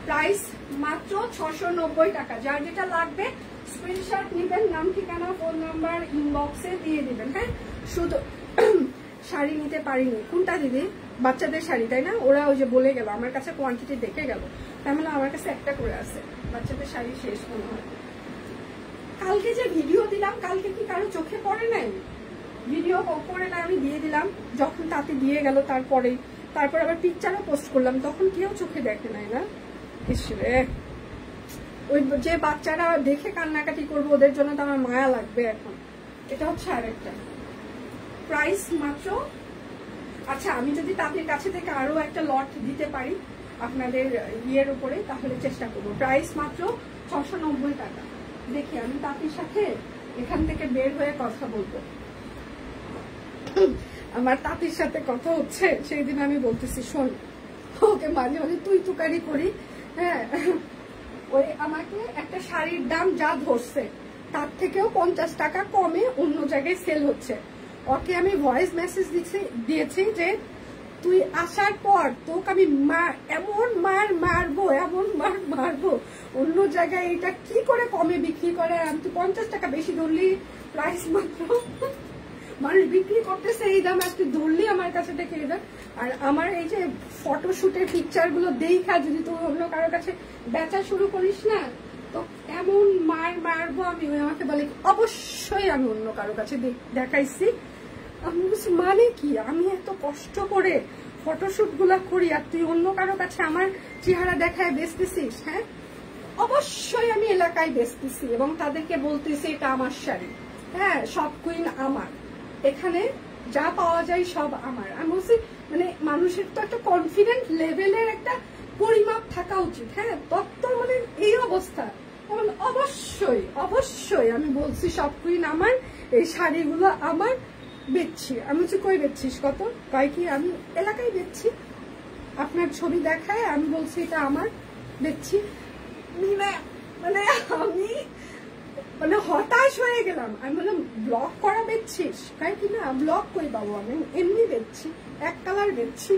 690 টাকা। যার যেটা লাগবে স্ক্রিনশট নেবেন, নাম ঠিকানা ফোন নাম্বার ইনবক্সে দিয়ে দিবেন। হ্যাঁ, শুধু শাড়ি নিতে পারিনি। কোনটা দিদি? বাচ্চাদের শাড়ি, তাই না? ওরা ওই যে বলে গেল, আমার কাছে কোয়ান্টিটি দেখে গেল, তাহলে আমার কাছে একটা করে আছে। বাচ্চাদের শাড়ি শেষ মনে হয়। কালকে যে ভিডিও দিলাম, কালকে কি কারো চোখে পড়ে নাই? ভিডিও করে না, আমি দিয়ে দিলাম যখন তাতে দিয়ে গেল, তারপর আবার পিকচারও পোস্ট করলাম, তখন কেউ চোখে দেখে নাই না। ইসরে, ওই যে বাচ্চারা দেখে কান্নাকাটি করবো, ওদের জন্য তো আমার মায়া লাগবে এখন। এটা হচ্ছে আরেকটা। প্রাইস মাত্র, আচ্ছা আমি যদি তাদের কাছে থেকে আরো একটা লট দিতে পারি আপনাদের ইয়ের উপরে, তাহলে চেষ্টা করবো। প্রাইস মাত্র 690 টাকা। দেখি আমি তাদের সাথে এখান থেকে বের হয়ে কথা বলবো। আমার তাঁতির সাথে কথা হচ্ছে, সেই দিন আমি বলতেছি শোন, ওকে মাঝে মাঝে তুই তুকারি করি। হ্যাঁ, ওই আমাকে একটা শাড়ির দাম যা ধরছে তার থেকেও 50 টাকা কমে অন্য জায়গায় সেল হচ্ছে। ওকে আমি ভয়েস মেসেজ দিয়েছি যে তুই আসার পর তোকে আমি এমন মারবো, অন্য জায়গায় এটা কি করে কমে বিক্রি করে, আমি তো 50 টাকা বেশি ধরলি। প্রাইস মাত্র, মানুষ বিক্রি করতেছে এই দাম, আজকে ধরলি আমার কাছে থেকে এই দাম। আর আমার এই যে ফটোশুটের পিকচার গুলো দেখা যদি তুই অন্য কারোর কাছে বেচা শুরু করিস না, তো এমন মারবো আমি। আমাকে বলে অবশ্যই আমি অন্য কারোর কাছে দেখাইছি। আমি বলছি মানে কি, আমি এত কষ্ট করে ফটোশুট গুলা করি আর তুই অন্য কারো কাছে আমার চেহারা দেখায় বেচতেছিস? হ্যাঁ, অবশ্যই আমি এলাকায় বেচতেছি এবং তাদেরকে বলতেছি এটা আমার শাড়ি। হ্যাঁ, সব কুইন আমার, এখানে যা পাওয়া যায় সব আমার। আমি বলছি মানে মানুষের তো একটা কনফিডেন্ট লেভেলের একটা পরিমাপ থাকা উচিত। হ্যাঁ, তত্ত্বর মানে এই অবস্থা। অবশ্যই আমি বলছি সব কুইন আমার, এই শাড়িগুলো আমার, বেচছি। আমি বলছি কই বেচছিস, কত? কয় কি আমি এলাকায় বেচছি, আপনার ছবি দেখায় আমি বলছি এটা আমার, বেচছি। মানে আমি মানে হতাশ হয়ে গেলাম। আমি বললাম ব্লক করা বেচছিস? তাই কি না, ব্লক কই পাবো, আমি এমনি বেচছি, এক কালার বেচছি।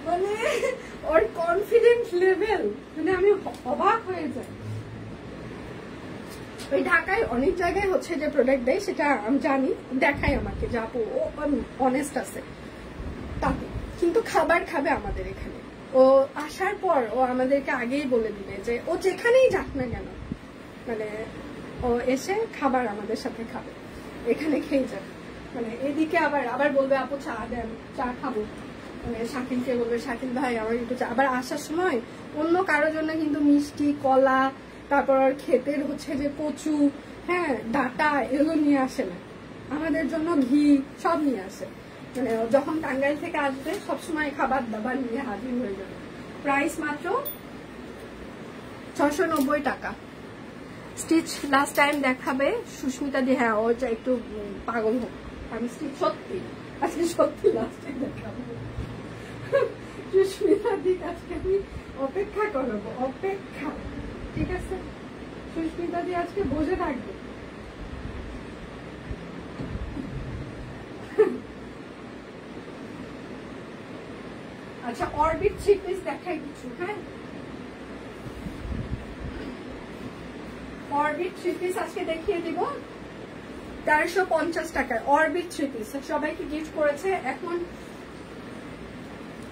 মানে ওর কনফিডেন্স লেভেল, মানে আমি অবাক হয়ে যাই। ওই ঢাকায় অনেক জায়গায় হচ্ছে যে প্রোডাক্ট দেয়, সেটা আমি জানি, দেখাই আমাকে যাবো, ও অনেস্ট আছে তাতে। কিন্তু খাবার খাবে আমাদের এখানে। ও আসার পর ও আমাদেরকে আগেই বলে দিবে যে ও যেখানেই যাক না কেন, মানে ও এসে খাবার আমাদের সাথে খাবে, এখানে খেয়ে যাবে। মানে এদিকে আবার বলবে আপু চা দেন, চা খাবো। মানে শাকিলকে বলবে শাকিল ভাই আমার একটু চা। আবার আসার সময় অন্য কারোর জন্য কিন্তু মিষ্টি, কলা, তারপর ক্ষেতের হচ্ছে যে কচু, হ্যাঁ, ডাটা, এগুলো নিয়ে আসে না। আমাদের জন্য ঘি সব নিয়ে আসে। মানে যখন টাঙ্গাইল থেকে আসবে সবসময় খাবার দাবার নিয়ে হাজির হয়ে যাবে। প্রাইস মাত্র 690 টাকা। স্টিচ লাস্ট টাইম দেখাবে সুস্মিতা দি। হ্যাঁ, ওটা একটু পাগল হোক, আমি স্টিচ সত্যি আজকে সত্যি লাস্ট টাইম দেখাবো। সুস্মিতা দি আজকে আমি অপেক্ষা করবো, অপেক্ষা, ঠিক আছে? সুস্মিতা দি আজকে বসে থাকবে। আচ্ছা, অরবিট 3 পিস দেখাই কিছু। হ্যাঁ, অরবিট 3 পিস আজকে দেখিয়ে দিব 1350 টাকায়। অরবিট 3 পিস সবাইকে গিফট করেছে এখন।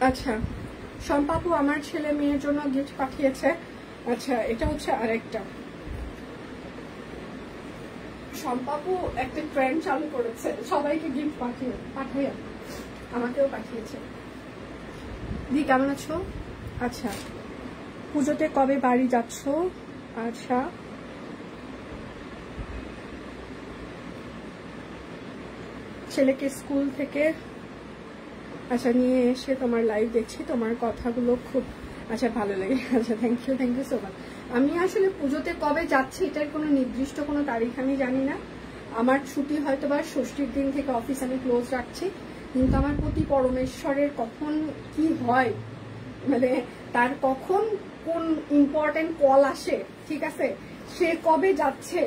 আচ্ছা, সম্পাপু আমার ছেলে মেয়ের জন্য গিফট পাঠিয়েছে। আচ্ছা, এটা হচ্ছে আরেকটা। সম্পাপু একটা ট্রেন্ড চালু করেছে, সবাইকে গিফট পাঠিয়ে আমাকেও পাঠিয়েছে। দি কেমন আছো? আচ্ছা, পুজোতে কবে বাড়ি যাচ্ছ? আচ্ছা, ছেলেকে স্কুল থেকে আচ্ছা নিয়ে এসে তোমার লাইভ দেখছি, তোমার কথাগুলো খুব আচ্ছা ভালো লাগে। আচ্ছা, থ্যাংক ইউ সো মাচ। আমি আসলে পুজোতে কবে যাচ্ছি এটার কোনো নির্দিষ্ট কোনো তারিখ আমি জানি না। আমার ছুটি হয়তো বা ষষ্ঠীর দিন থেকে অফিস আমি ক্লোজ রাখছি, কিন্তু আমার প্রতি পরমেশ্বরের কখন কি হয়, মানে তার কখন কোন ইম্পর্টেন্ট কল আসে, ঠিক আছে, সে কবে যাচ্ছে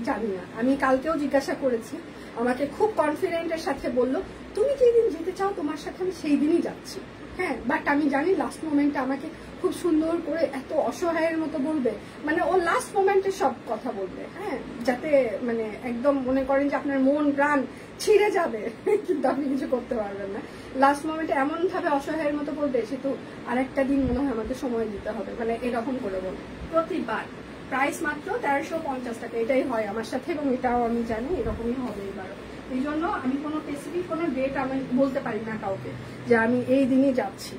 জানি না। আমি কালকেও জিজ্ঞাসা করেছি, আমাকে খুব কনফিডেন্টের সাথে বললো তুমি যেদিন যেতে চাও তোমার সাথে আমি সেই দিনই যাচ্ছি। হ্যাঁ, বাট আমি জানি লাস্ট মোমেন্টে আমাকে খুব সুন্দর করে এত অসহায়ের মতো বলবে, মানে ও লাস্ট মোমেন্টে সব কথা বলবে, হ্যাঁ, যাতে মানে একদম মনে করেন যে আপনার মন প্রাণ ছিঁড়ে যাবে, কিন্তু আপনি কিছু করতে পারবেন না। লাস্ট মোমেন্টে এমন ভাবে অসহায়ের মতো বলবে, সে তো আরেকটা দিন মনে হয় আমাদের সময় দিতে হবে, মানে এরকম করে বলবে প্রতিবার। প্রাইস মাত্র 1350 টাকা, এটাই হয় আমার সাথে, এবং এটাও আমি জানি এরকমই হবে এবার। এই জন্য আমি কোনো স্পেসিফিক কোনো ডেট আমি বলতে পারি না কাউকে যে আমি এই দিনই যাচ্ছি।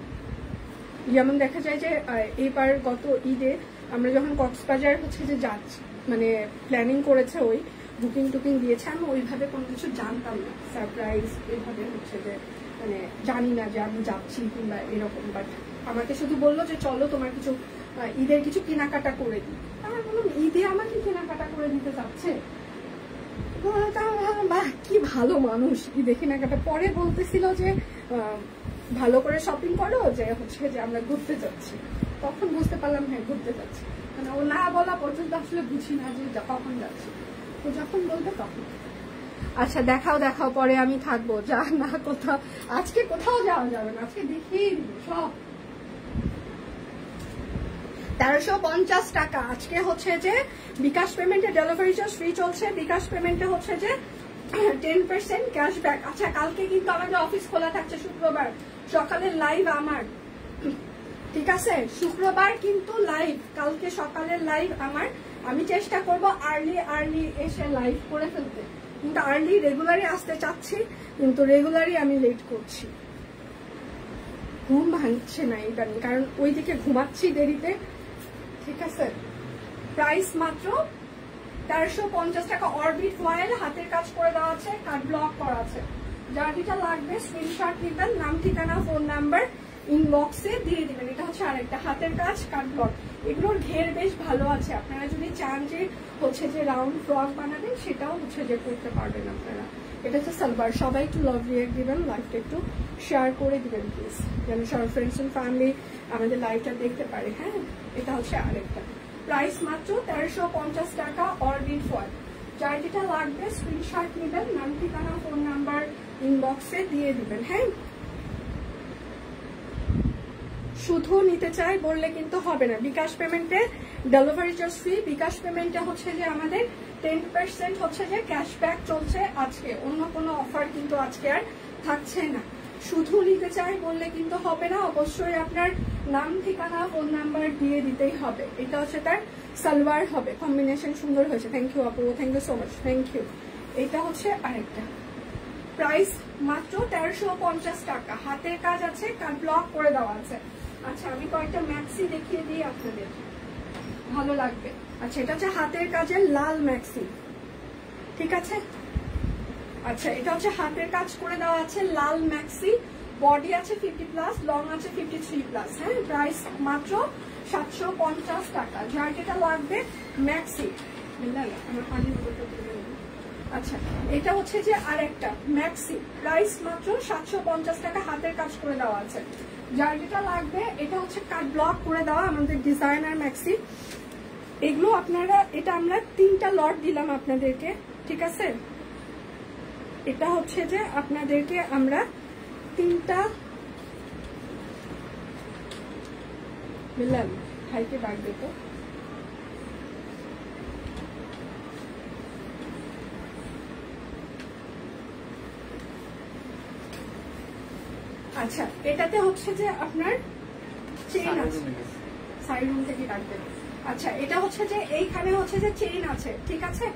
যেমন দেখা যায় যে এইবার গত ঈদে আমরা যখন কক্সবাজার হচ্ছে যে যাচ্ছি, মানে প্ল্যানিং করেছে, ওই বুকিং টুকিং দিয়েছে, আমি ওইভাবে কোনো কিছু জানতাম না, সারপ্রাইজ এইভাবে হচ্ছে যে মানে জানি না যে আমি যাচ্ছি কিংবা এরকম। বাট আমাকে শুধু বললো যে চলো তোমার কিছু ঈদের কিছু কেনাকাটা করে দিই। আমি বললাম ঈদে আমাকে কেনাকাটা করে দিতে চাচ্ছে, বাহ কি ভালো মানুষ, ঈদে কেনাকাটা। পরে বলতেছিল যে ভালো করে শপিং করো, যে হচ্ছে যে আমরা ঘুরতে যাচ্ছি। তখন বুঝতে পারলাম হ্যাঁ ঘুরতে যাচ্ছি, মানে ও না বলা পর্যন্ত আসলে বুঝি না যে কখন যাচ্ছি, তো যখন বলবে তখন। আচ্ছা, দেখাও পরে আমি থাকবো, যা না কোথাও আজকে কোথাও যাওয়া যাবে না, আজকে দেখিয়ে দিব সব। 1350 টাকা আজকে হচ্ছে যে বিকাশ পেমেন্টে ডেলিভারি চার্জ ফ্রি চলছে, বিকাশ পেমেন্টে হচ্ছে যে 10% ক্যাশব্যাক। আচ্ছা, কালকে কিন্তু আমাদের অফিস খোলা থাকছে, শুক্রবার সকালের লাইভ আমার, ঠিক আছে? শুক্রবার কিন্তু লাইভ, কালকে সকালের লাইভ আমার। আমি চেষ্টা করব আর্লি এসে লাইভ করে ফেলতে, কিন্তু আর্লি রেগুলারই আসতে চাচ্ছি, কিন্তু রেগুলারই আমি লেট করছি। ঘুম ভাঙছে না ইদানিং, কারণ ওইদিকে ঘুমাচ্ছি দেরিতে, ঠিক আছে? প্রাইস মাত্র 1350 টাকা। অরবিট ফয়েল হাতের কাজ করে দেওয়া আছে, কাট ব্লক করা আছে। যার যেটা লাগবে স্ক্রিনশট নিবেন, নাম ঠিকানা ফোন নাম্বার ইনবক্সে দিয়ে দিবেন। এটা হচ্ছে আরেকটা হাতের কাজ কাট ব্লক, এগুলোর ঘের বেশ ভালো আছে। আপনারা যদি চান যে হচ্ছে যে রাউন্ড ফ্রক বানাবেন, সেটাও হচ্ছে যে করতে পারবেন আপনারা। এটা হচ্ছে সালবার। সবাই একটু লাভ রিয়েক্ট দিবেন, লাইভটা একটু শেয়ার করে দিবেন প্লিজ, যেন সব ফ্রেন্ডস এন্ড ফ্যামিলি আমাদের লাইভটা দেখতে পারে। হ্যাঁ, এটা হচ্ছে আরেকটা। প্রাইস মাত্র 1350 টাকা অরবিট ফয়েল। যার যেটা লাগবে স্ক্রিনশট নেবেন, নাম ঠিকানা ফোন নাম্বার ইনবক্সে দিয়ে দিবেন। হ্যাঁ, শুধু নিতে চাই বললে কিন্তু হবে না। বিকাশ পেমেন্টে ডেলিভারি চার্জ ফ্রি, বিকাশ পেমেন্টে হচ্ছে যে আমাদের 10% হচ্ছে যে ক্যাশব্যাক চলছে আজকে, অন্য কোনো অফার কিন্তু আজকে আর থাকছে না। শুধু নিতে চাই বললে কিন্তু হবে না, অবশ্যই আপনার নাম ঠিকানা ফোন নাম্বার দিয়ে দিতেই হবে। এটা হচ্ছে তার সালোয়ার হবে, কম্বিনেশন সুন্দর হয়েছে। থ্যাংক ইউ আপু, thank you so much, thank you. এটা হচ্ছে আরেকটা। প্রাইস মাত্র 1350 টাকা, হাতের কাজ আছে, কাট ব্লক করে দেওয়া আছে। আচ্ছা আমি কয়েকটা ম্যাক্সি দেখিয়ে দিই আপনাদের, ভালো লাগবে। আচ্ছা এটা হচ্ছে হাতের কাজের লাল ম্যাক্সি, ঠিক আছে। আচ্ছা এটা হচ্ছে হাতের কাজ করে দেওয়া আছে লাল ম্যাক্সি, বডি আছে 50+, লং আছে 53+। হ্যাঁ, প্রাইস মাত্র 750 টাকা। যার যেটা লাগবে ম্যাক্সি। আচ্ছা এটা হচ্ছে যে আরেকটা ম্যাক্সি, প্রাইস মাত্র 750 টাকা, হাতের কাজ করে দেওয়া আছে। যার যেটা লাগবে, এটা হচ্ছে কাট ব্লক করে দেওয়া আমাদের ডিজাইনার ম্যাক্সি। এগুলো আপনারা, এটা আমরা 3টা লট দিলাম আপনাদেরকে, ঠিক আছে। এটা হচ্ছে যে আপনাদেরকে আমরা 3টা দিলাম, ভাইকে বাড়বে তো। আচ্ছা এটাতে হচ্ছে যে আপনার চেইন আছে, সাইড রুম থেকে কাটবেন। আচ্ছা এটা হচ্ছে যে এইখানে হচ্ছে যে চেইন আছে, ঠিক আছে,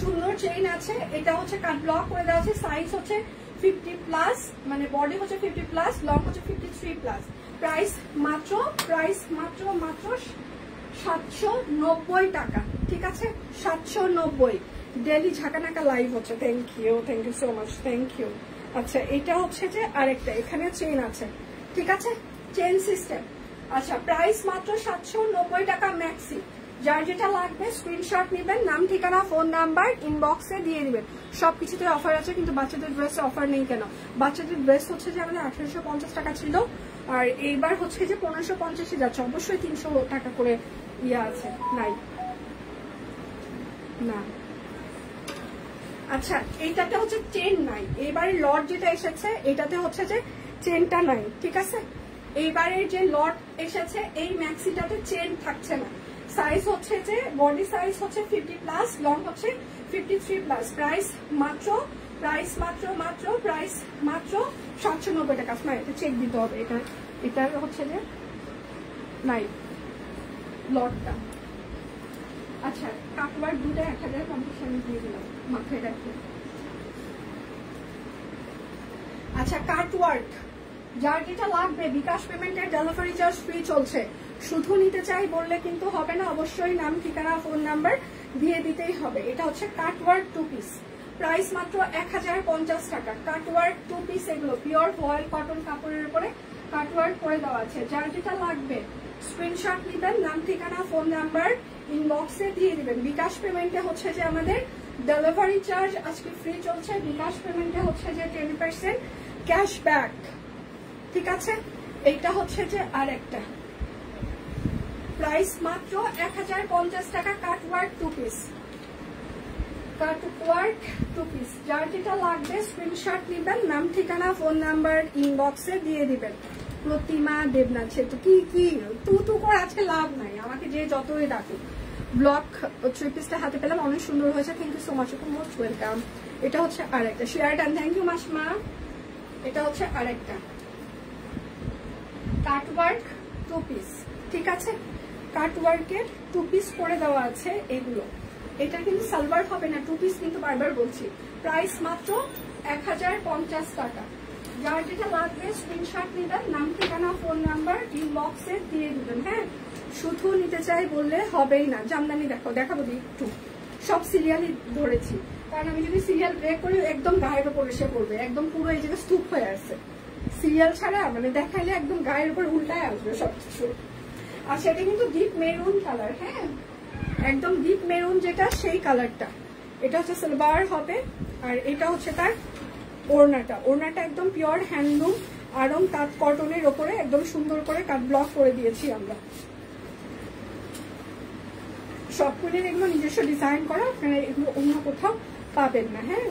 সুন্দর চেইন আছে। এটা হচ্ছে কাট ব্লক করে দেওয়া আছে, সাইজ হচ্ছে 50+, মানে বডি হচ্ছে 50+, লং হচ্ছে 53+। প্রাইস মাত্র 790 টাকা, ঠিক আছে, 790। ডেলি ঝাঁকানাকা লাইভ হচ্ছে, thank you so much, thank you. আচ্ছা এটা হচ্ছে যে আরেকটা, এখানে চেইন আছে, ঠিক আছে, চেইন সিস্টেম। আচ্ছা প্রাইস মাত্র 790 টাকা ম্যাক্সি। যার যেটা লাগবে স্ক্রিনশট নেবেন, নাম ঠিকানা ফোন নাম্বার ইনবক্সে দিয়ে দিবেন। সবকিছুতে অফার আছে, কিন্তু বাচ্চাদের ড্রেসে অফার নেই কেন? বাচ্চাদের ড্রেস হচ্ছে যে আমাদের 1850 টাকা ছিল, আর এইবার হচ্ছে যে 1550 যাচ্ছে। অবশ্যই 300 টাকা করে ইয়ে আছে, নাই না। আচ্ছা এইটাতে হচ্ছে চেন নাই, এইবারে লট যেটা এসেছে এটাতে হচ্ছে যে চেনটা নাই, ঠিক আছে। এইবারের যে লট এসেছে এই ম্যাক্সিটাতে চেন থাকছে না। সাইজ হচ্ছে যে বডি সাইজ হচ্ছে 50+, লং হচ্ছে 53+। প্রাইস মাত্র 790 টাকা। না এটা চেক দিতে হবে, এটা হচ্ছে যে নাই লটটা। আচ্ছা কাটওয়ার দুটো 1050 আমি দিয়ে দিলাম, মাথায় রাখি। আচ্ছা কাটওয়ার্ক, যার যেটা লাগবে বিকাশ পেমেন্টের ডেলিভারি চার্জ ফ্রি চলছে। শুধু নিতে চাই বললে কিন্তু হবে না, অবশ্যই নাম ঠিকানা ফোন নাম্বার দিয়ে দিতেই হবে। এটা হচ্ছে কাটওয়ার্ক 2 পিস, প্রাইস মাত্র 1050 টাকা। কাটওয়ার্ক 2 পিস, এগুলো পিওর ফয়েল কটন কাপড়ের উপরে কাটওয়ার্ক করে দেওয়া আছে। যার যেটা লাগবে স্ক্রিনশট নিবেন, নাম ঠিকানা ফোন নাম্বার ইনবক্সে দিয়ে দিবেন। বিকাশ পেমেন্টে হচ্ছে যে আমাদের ডেলিভারি চার্জ আজকে ফ্রি চলছে, বিকাশ পেমেন্টে হচ্ছে যে 10% ক্যাশব্যাক, ঠিক আছে। এইটা হচ্ছে যে আরেকটা, প্রাইস মাত্র 1050 টাকা। Cutwork 2 piece, cutwork 2 piece. যার যেটা লাগবে স্ক্রিনশট নিবেন, নাম ঠিকানা ফোন নাম্বার ইনবক্সে দিয়ে দিবেন। প্রতিমা দেবনাথ সেতু কি তু করে আজকে লাভ নাই, আমাকে যে যতই ডাকুক। ব্লক 3 পিসটা হাতে পেলাম, অনেক সুন্দর হয়েছে, thank you so much, most welcome. এটা হচ্ছে আরেকটা share done, thank you Masma. এটা হচ্ছে আরেকটা কাটওয়ার্ক 2 পিস, ঠিক আছে। কাটওয়ার্কের 2 পিস করে দেওয়া আছে এগুলো। এটা কিন্তু সালোয়ার হবে না, 2 পিস কিন্তু বারবার বলছি। প্রাইস মাত্র 1050 টাকা। যার যেটা লাগবে স্ক্রিনশট নিবেন, নাম ঠিকানা ফোন নাম্বার ইনবক্সে দিয়ে দিবেন। হ্যাঁ, শুধু নিতে চাই বললে হবেই না। জামদানি দেখাবো একটু, সব সিরিয়ালই ধরেছি, কারণ আমি যদি সিরিয়াল ব্রেক করি একদম গায়ের উপর এসে পড়বে, একদম পুরো এই জায়গায় স্তূপ হয়ে আসছে। সিরিয়াল ছাড়া মানে দেখাইলে একদম গায়ের উপর উল্টায় আসবে সবকিছু। আর সেটা কিন্তু ডিপ মেরুন কালার, হ্যাঁ একদম ডিপ মেরুন যেটা সেই কালারটা। এটা হচ্ছে সালোয়ার হবে, আর এটা হচ্ছে তার ওড়নাটা একদম পিওর হ্যান্ডলুম আরং তাঁত কটনের ওপরে একদম সুন্দর করে কাট ব্লক করে দিয়েছি আমরা। সবগুলির এগুলো নিজস্ব ডিজাইন করা, আপনারা এগুলো অন্য কোথাও পাবেন না। হ্যাঁ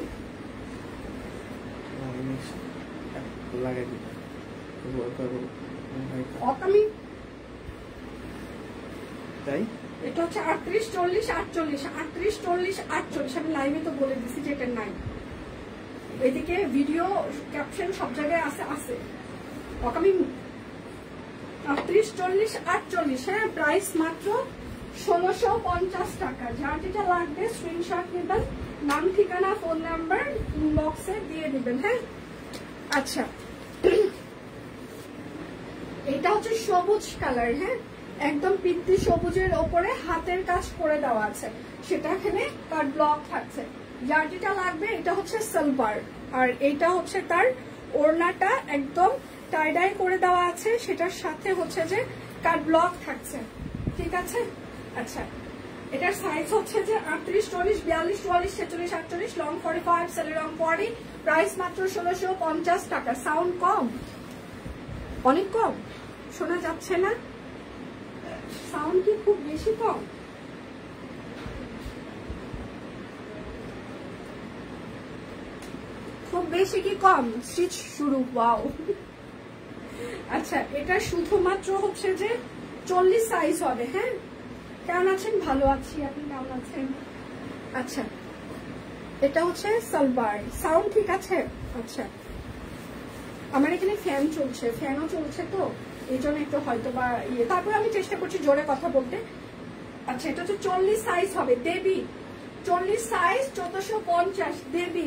এটা হচ্ছে 38, 40, 48, 38, 40, 48। আমি লাইভে তো বলে দিচ্ছি যে এটা নাই, এদিকে ভিডিও ক্যাপশন সব জায়গায় আছে। আমি 38, 40, 48। হ্যাঁ, প্রাইস মাত্র 1650 টাকা। যার যেটা লাগবে স্ক্রিনশট নেবেন, নাম ঠিকানা ফোন নাম্বার ইনবক্সে দিয়ে দিবেন। হ্যাঁ আচ্ছা এটা হচ্ছে সবুজ কালার, হ্যাঁ একদম পিত্তি সবুজের ওপরে হাতের কাজ করে দেওয়া আছে, সেটা এখানে কাট ব্লক থাকছে। যার যেটা লাগবে এটা হচ্ছে সালোয়ার, আর এটা হচ্ছে তার ওড়নাটা একদম টাই করে দেওয়া আছে, সেটার সাথে হচ্ছে যে কাট ব্লক থাকছে, ঠিক আছে। আচ্ছা এটার সাইজ হচ্ছে যে 38, 40, 42, 44, 46, 48, লং 45, সেলে লং 40, প্রাইস মাত্র 1650 টাকা। সাউন্ড কম, অনেক কম শোনা যাচ্ছে না? সাউন্ড কি খুব বেশি কম? খুব বেশি কি কম? স্টিচ শুরু, ওয়াও। আচ্ছা এটা শুধুমাত্র হচ্ছে যে 40 সাইজ হবে, হ্যাঁ। কেমন আছেন? ভালো আছি, আপনি কেমন আছেন? আচ্ছা এটা হচ্ছে সালোয়ার, সাউন্ড ঠিক আছে? আচ্ছা আমার এখানে ফ্যান চলছে, ফ্যানও চলছে তো এই জন্য একটু হয়তো বা ইয়ে, তারপর আমি চেষ্টা করছি জোরে কথা বলতে। আচ্ছা এটা হচ্ছে 40 সাইজ হবে দেবী, 40 সাইজ 1450 দেবী,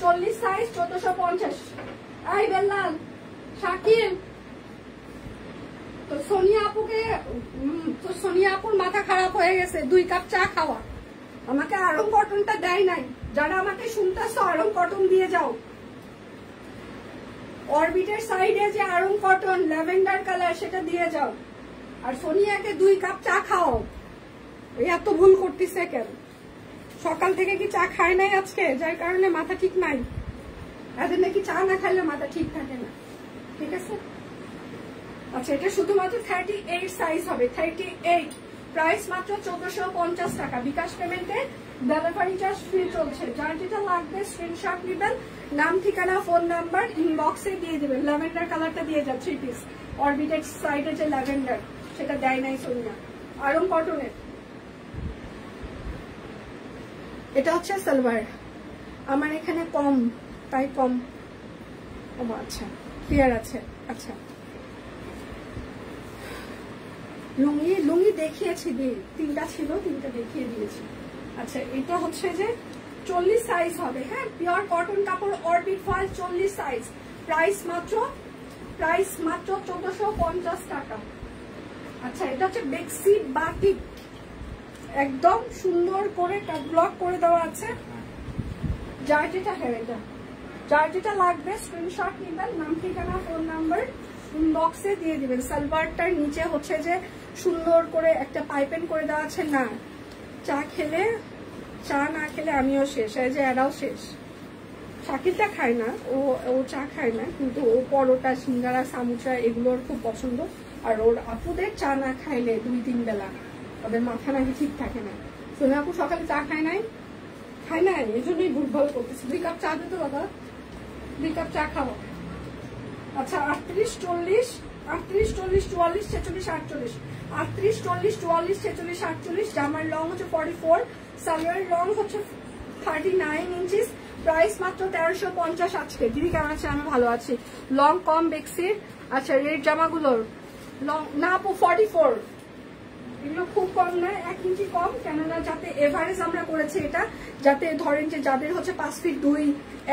40 সাইজ 1450। আই বেল্লাল শাকিল, তো সোনিয়া আপুকে, তো সোনিয়া আপুর মাথা খারাপ হয়ে গেছে 2 কাপ চা খাওয়া, আমাকে আরং কটনটা দেয় নাই। যারা আমাকে শুনতেছো আরং কটন দিয়ে যাও, অরবিটের সাইডে যে আরং কটন ল্যাভেন্ডার কালার সেটা দিয়ে যাও, আর সোনিয়াকে 2 কাপ চা খাও। এত ভুল করতেছে কেন? সকাল থেকে কি চা খায় নাই আজকে, যার কারণে মাথা ঠিক নাই। এদের নাকি চা না খাইলে মাথা ঠিক থাকে না, ঠিক আছে। আচ্ছা এটা শুধুমাত্র 38 সাইজ হবে, 38, প্রাইস মাত্র 1450 টাকা। বিকাশ পেমেন্টে ডেলিভারি চার্জ ফ্রি চলছে। যার যেটা লাগবে স্ক্রিনশট নেবেন, নাম ঠিকানা ফোন নাম্বার ইনবক্সে দিয়ে দিবেন। ল্যাভেন্ডার কালারটা দিয়ে যাচ্ছে 3 পিস, অরবিটের সাইডে যে ল্যাভেন্ডার সেটা দেয় নাই সোনিয়া। আরং কটনের এটা হচ্ছে সালোয়ার, আমার এখানে কম তাই কম। ও আচ্ছা ক্লিয়ার আছে। আচ্ছা লুঙ্গি, লুঙ্গি দেখিয়েছি, 3টা ছিল, 3টা দেখিয়ে দিয়েছি। আচ্ছা এটা হচ্ছে যে 40 সাইজ হবে, হ্যাঁ পিওর কটন কাপড়, অরবিট ফয়েল 40 সাইজ, প্রাইস মাত্র 1450 টাকা। আচ্ছা এটা হচ্ছে বেক্সি বাটিক, একদম সুন্দর করে ব্লক করে দেওয়া আছে। যার যেটা, হ্যাঁ এটা যার যেটা লাগবে স্ক্রিনশট নিবেন, নাম ঠিকানা ফোন নাম্বার ইনবক্সে দিয়ে দিবেন। সালোয়ারটার নিচে হচ্ছে যে সুন্দর করে একটা পাইপেন করে দেওয়া আছে। না চা খেলে, চা না খেলে আমিও শেষ, এই যে এরাও শেষ। শাকিলটা খায় না, ও চা খায় না, কিন্তু ও পরোটা, সিঙ্গারা, সামুচা এগুলোর খুব পছন্দ। আর ওর আপুদের চা না খাইলে 2-3 বেলা ওদের মাথা নাকি ঠিক থাকে না। সোনা আপু সকালে চা খায় নাই, এই জন্যই ভুলভাল করতেছি। 2 কাপ চা দিতে দাদা, 2 কাপ চা খাওয়া। আচ্ছা 38, 40, 38, 40, 44, 46, 48, 38, 40, 44, 46, 48। জামার লং হচ্ছে 44, সালোয়ারের লং হচ্ছে 39 ইঞ্চিস, প্রাইস মাত্র 1350 আজকে। দিদি কেমন আছে? আমি ভালো আছি। লং কম বেক্সির। আচ্ছা রেড জামাগুলোর লং না আপু 44, এগুলো খুব কম নয়, 1 ইঞ্চি কম, কেননা যাতে এভারেজ আমরা করেছি এটা, যাতে ধরেন যে যাদের হচ্ছে 5 ফিট 2,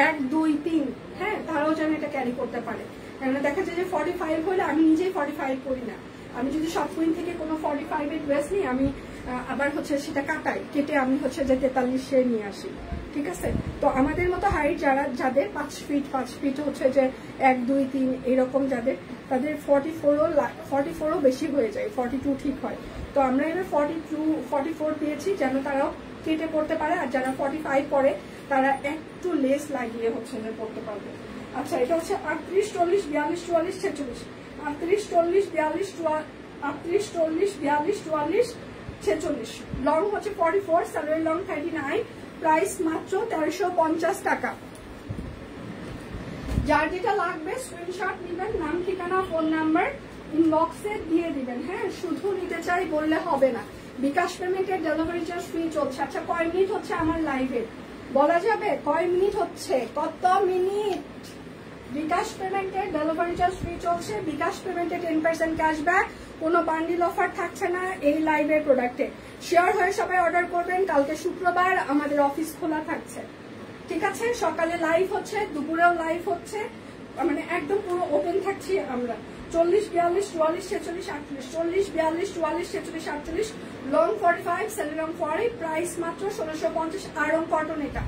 1, 2, 3, হ্যাঁ তারাও যেন এটা ক্যারি করতে পারে। কেননা দেখা যায় যে 45 হলে, আমি নিজেই 45 করি না, আমি যদি সব কুইন থেকে কোনো 45 এর ড্রেস নিই, আমি আবার হচ্ছে সেটা কেটে আমি হচ্ছে যে 43 নিয়ে আসি, ঠিক আছে। তো আমাদের মতো হাইট যাদের 5 ফিট হচ্ছে যে 1, 2, 3 এরকম যাদের, তাদের 44ও বেশি হয়ে যায়, 42 ঠিক হয়। তো আমরা এবার 44 দিয়েছি যেন তারাও কেটে পড়তে পারে, আর যারা 45 পরে তারা একটু লেস লাগিয়ে হচ্ছে যে পড়তে পারবে। আচ্ছা এটা হচ্ছে 38, 40, 42, 44, 46, 38, 40, 42, 38, 40, 42, 44, 46, লং হচ্ছে 44, সালোয়ার লং 39, প্রাইস মাত্র 1350 টাকা। যার যেটা লাগবে স্ক্রিনশট নেবেন, নাম ঠিকানা ফোন নাম্বার ইনবক্সে দিয়ে দিবেন। হ্যাঁ শুধু নিতে চাই বললে হবে না, বিকাশ পেমেন্টের ডেলিভারি চার্জ ফ্রি চলছে। আচ্ছা কয় মিনিট হচ্ছে আমার লাইভে বলা যাবে? কয় মিনিট হচ্ছে? কত মিনিট? বিকাশ পেমেন্টের ডেলিভারি চার্জ ফ্রি চলছে, বিকাশ পেমেন্টে 10% ক্যাশব্যাক, কোনো বান্ডিল অফার থাকছে না এই লাইভের প্রোডাক্টে। শেয়ার হয়ে সবাই অর্ডার করবেন। কালকে শুক্রবার আমাদের অফিস খোলা থাকছে, ঠিক আছে। সকালে লাইভ হচ্ছে, দুপুরেও লাইভ হচ্ছে, মানে একদম পুরো ওপেন থাকছি আমরা। 40, 42, 44, 46, 48, 40, 42, 44, 46, 48, লং 45, সেল লং 40, প্রাইস মাত্র 1650। আয়রন কটন এটা,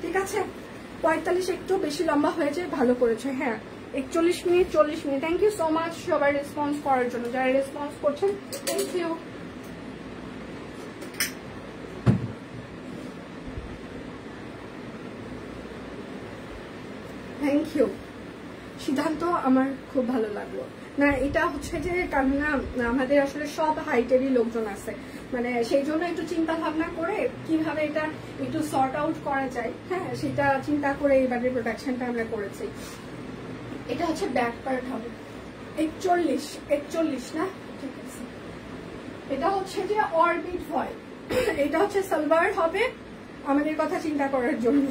ঠিক আছে। 45 একটু বেশি লম্বা হয়ে যায়, ভালো করেছে। হ্যাঁ 41 minute 40 minute. Thank you so much সবাই রেসপন্স করার জন্য, যারা রেসপন্স করছেন থ্যাংক ইউ। Thank you. সিদ্ধান্ত আমার খুব ভালো লাগলো। না এটা হচ্ছে যে কারণ না আমাদের আসলে সব হাইটেরই লোকজন আছে, মানে সেই জন্য একটু চিন্তা ভাবনা করে কিভাবে এটা একটু সর্ট আউট করা যায়, হ্যাঁ সেটা চিন্তা করে এবারে প্রোডাকশনটা আমরা করেছি। এটা হচ্ছে ব্যাক পার্ট হবে 41 না, ঠিক আছে। এটা হচ্ছে যে অরবিট হয়, এটা হচ্ছে সালোয়ার হবে আমাদের কথা চিন্তা করার জন্য।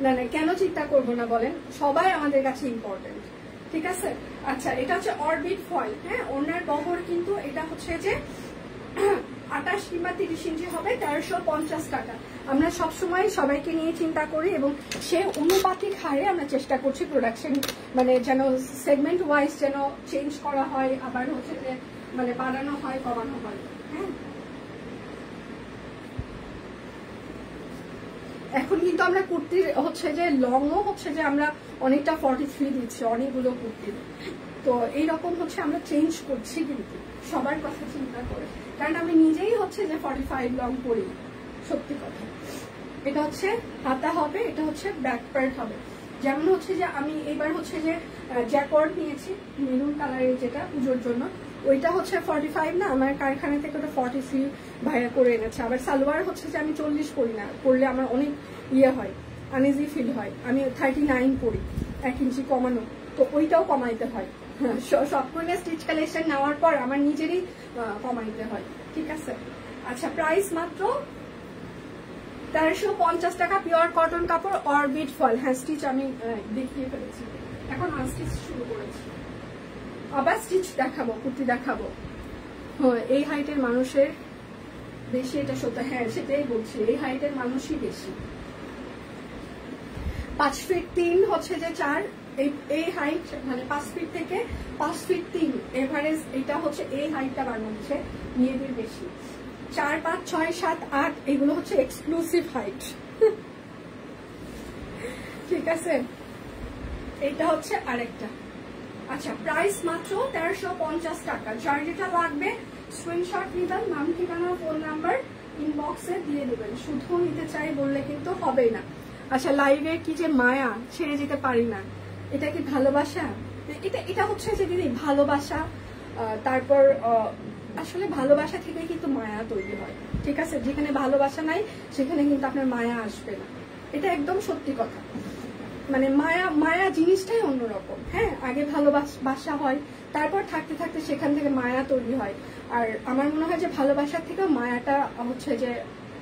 না না কেন চিন্তা করবো না বলেন, সবাই আমাদের কাছে ইম্পর্টেন্ট, ঠিক আছে। আচ্ছা এটা হচ্ছে অরবিট ফয়েল, হ্যাঁ ওনার বহর কিন্তু এটা হচ্ছে যে 28 কিংবা 30 ইঞ্চি হবে, 1350 টাকা। আমরা সবসময় সবাইকে নিয়ে চিন্তা করি এবং সে অনুপাতিক হারে আমরা চেষ্টা করছি প্রোডাকশন মানে যেন সেগমেন্ট ওয়াইজ যেন চেঞ্জ করা হয়, আবার হচ্ছে যে মানে বাড়ানো হয় কমানো হয়। হ্যাঁ এখন কিন্তু আমরা কুর্তির হচ্ছে যে লংও হচ্ছে যে আমরা অনেকটা 43 দিচ্ছি অনেকগুলো কুর্তির, তো এইরকম হচ্ছে আমরা চেঞ্জ করছি কিন্তু সবার কথা চিন্তা করে, কারণ আমি নিজেই হচ্ছে যে 45 লং পরি, সত্যি কথা। এটা হচ্ছে হাতা হবে, এটা হচ্ছে ব্যাক পার্ট হবে। যেমন হচ্ছে যে আমি এবার হচ্ছে যে জ্যাকওয়ার্ড নিয়েছি মেরুন কালারের, যেটা পুজোর জন্য, ওইটা হচ্ছে 45 না, আমার কারখানা থেকে ওটা 43 ভাইয়া করে এনেছে। আবার সালোয়ার হচ্ছে যে আমি 40 পরি না, পরলে আমার অনেক ইয়ে হয়, আনইজি ফিল হয়। আমি 39 পরি, 1 ইঞ্চি কমানো, তো ওইটাও কমাইতে হয়। সবগুলো স্টিচ কালেকশন নেওয়ার পর আমার নিজেরই কমাইতে হয়, ঠিক আছে। আচ্ছা প্রাইস মাত্র 1350 টাকা, পিওর কটন কাপড়, অরবিট ফয়েল। হ্যাঁ স্টিচ আমি দেখিয়ে ফেলেছি, এখন আনস্টিচ শুরু করেছি, আবার স্টিচ দেখাবো, কুর্তি দেখাবো। হ্যাঁ এই হাইটের মানুষের বেশি এটা সত্যি, হ্যাঁ সেটাই বলছি, এই হাইটের মানুষই বেশি। 5 ফিট 3 হচ্ছে যে 4, এই হাইট মানে 5 ফিট থেকে 5 ফিট 3 এভারেজ, এটা হচ্ছে এই হাইটটা বানাচ্ছে মেয়েদের বেশি। 4, 5, 6, 7, 8 এগুলো হচ্ছে এক্সক্লুসিভ হাইট, ঠিক আছে। এটা হচ্ছে আরেকটা। আচ্ছা প্রাইস মাত্র 1350 টাকা। যার যেটা লাগবে স্ক্রিনশট নিবেন, নাম ঠিকানা ফোন নাম্বার ইনবক্সে দিয়ে দেবেন। শুধু নিতে চাই বললে কিন্তু হবে না। আচ্ছা লাইভের কি যে মায়া, ছেড়ে যেতে পারি না, এটা কি ভালোবাসা? এটা হচ্ছে যে দিদি ভালোবাসা, তারপর আসলে ভালোবাসা থেকে কিন্তু মায়া তৈরি হয়, ঠিক আছে। যেখানে ভালোবাসা নাই সেখানে কিন্তু আপনার মায়া আসবে না, এটা একদম সত্যি কথা। মানে মায়া জিনিসটাই অন্যরকম, হ্যাঁ আগে ভালোবাসা হয়, তারপর থাকতে থাকতে সেখান থেকে মায়া তৈরি হয়। আর আমার মনে হয় যে ভালোবাসার থেকেও মায়াটা হচ্ছে যে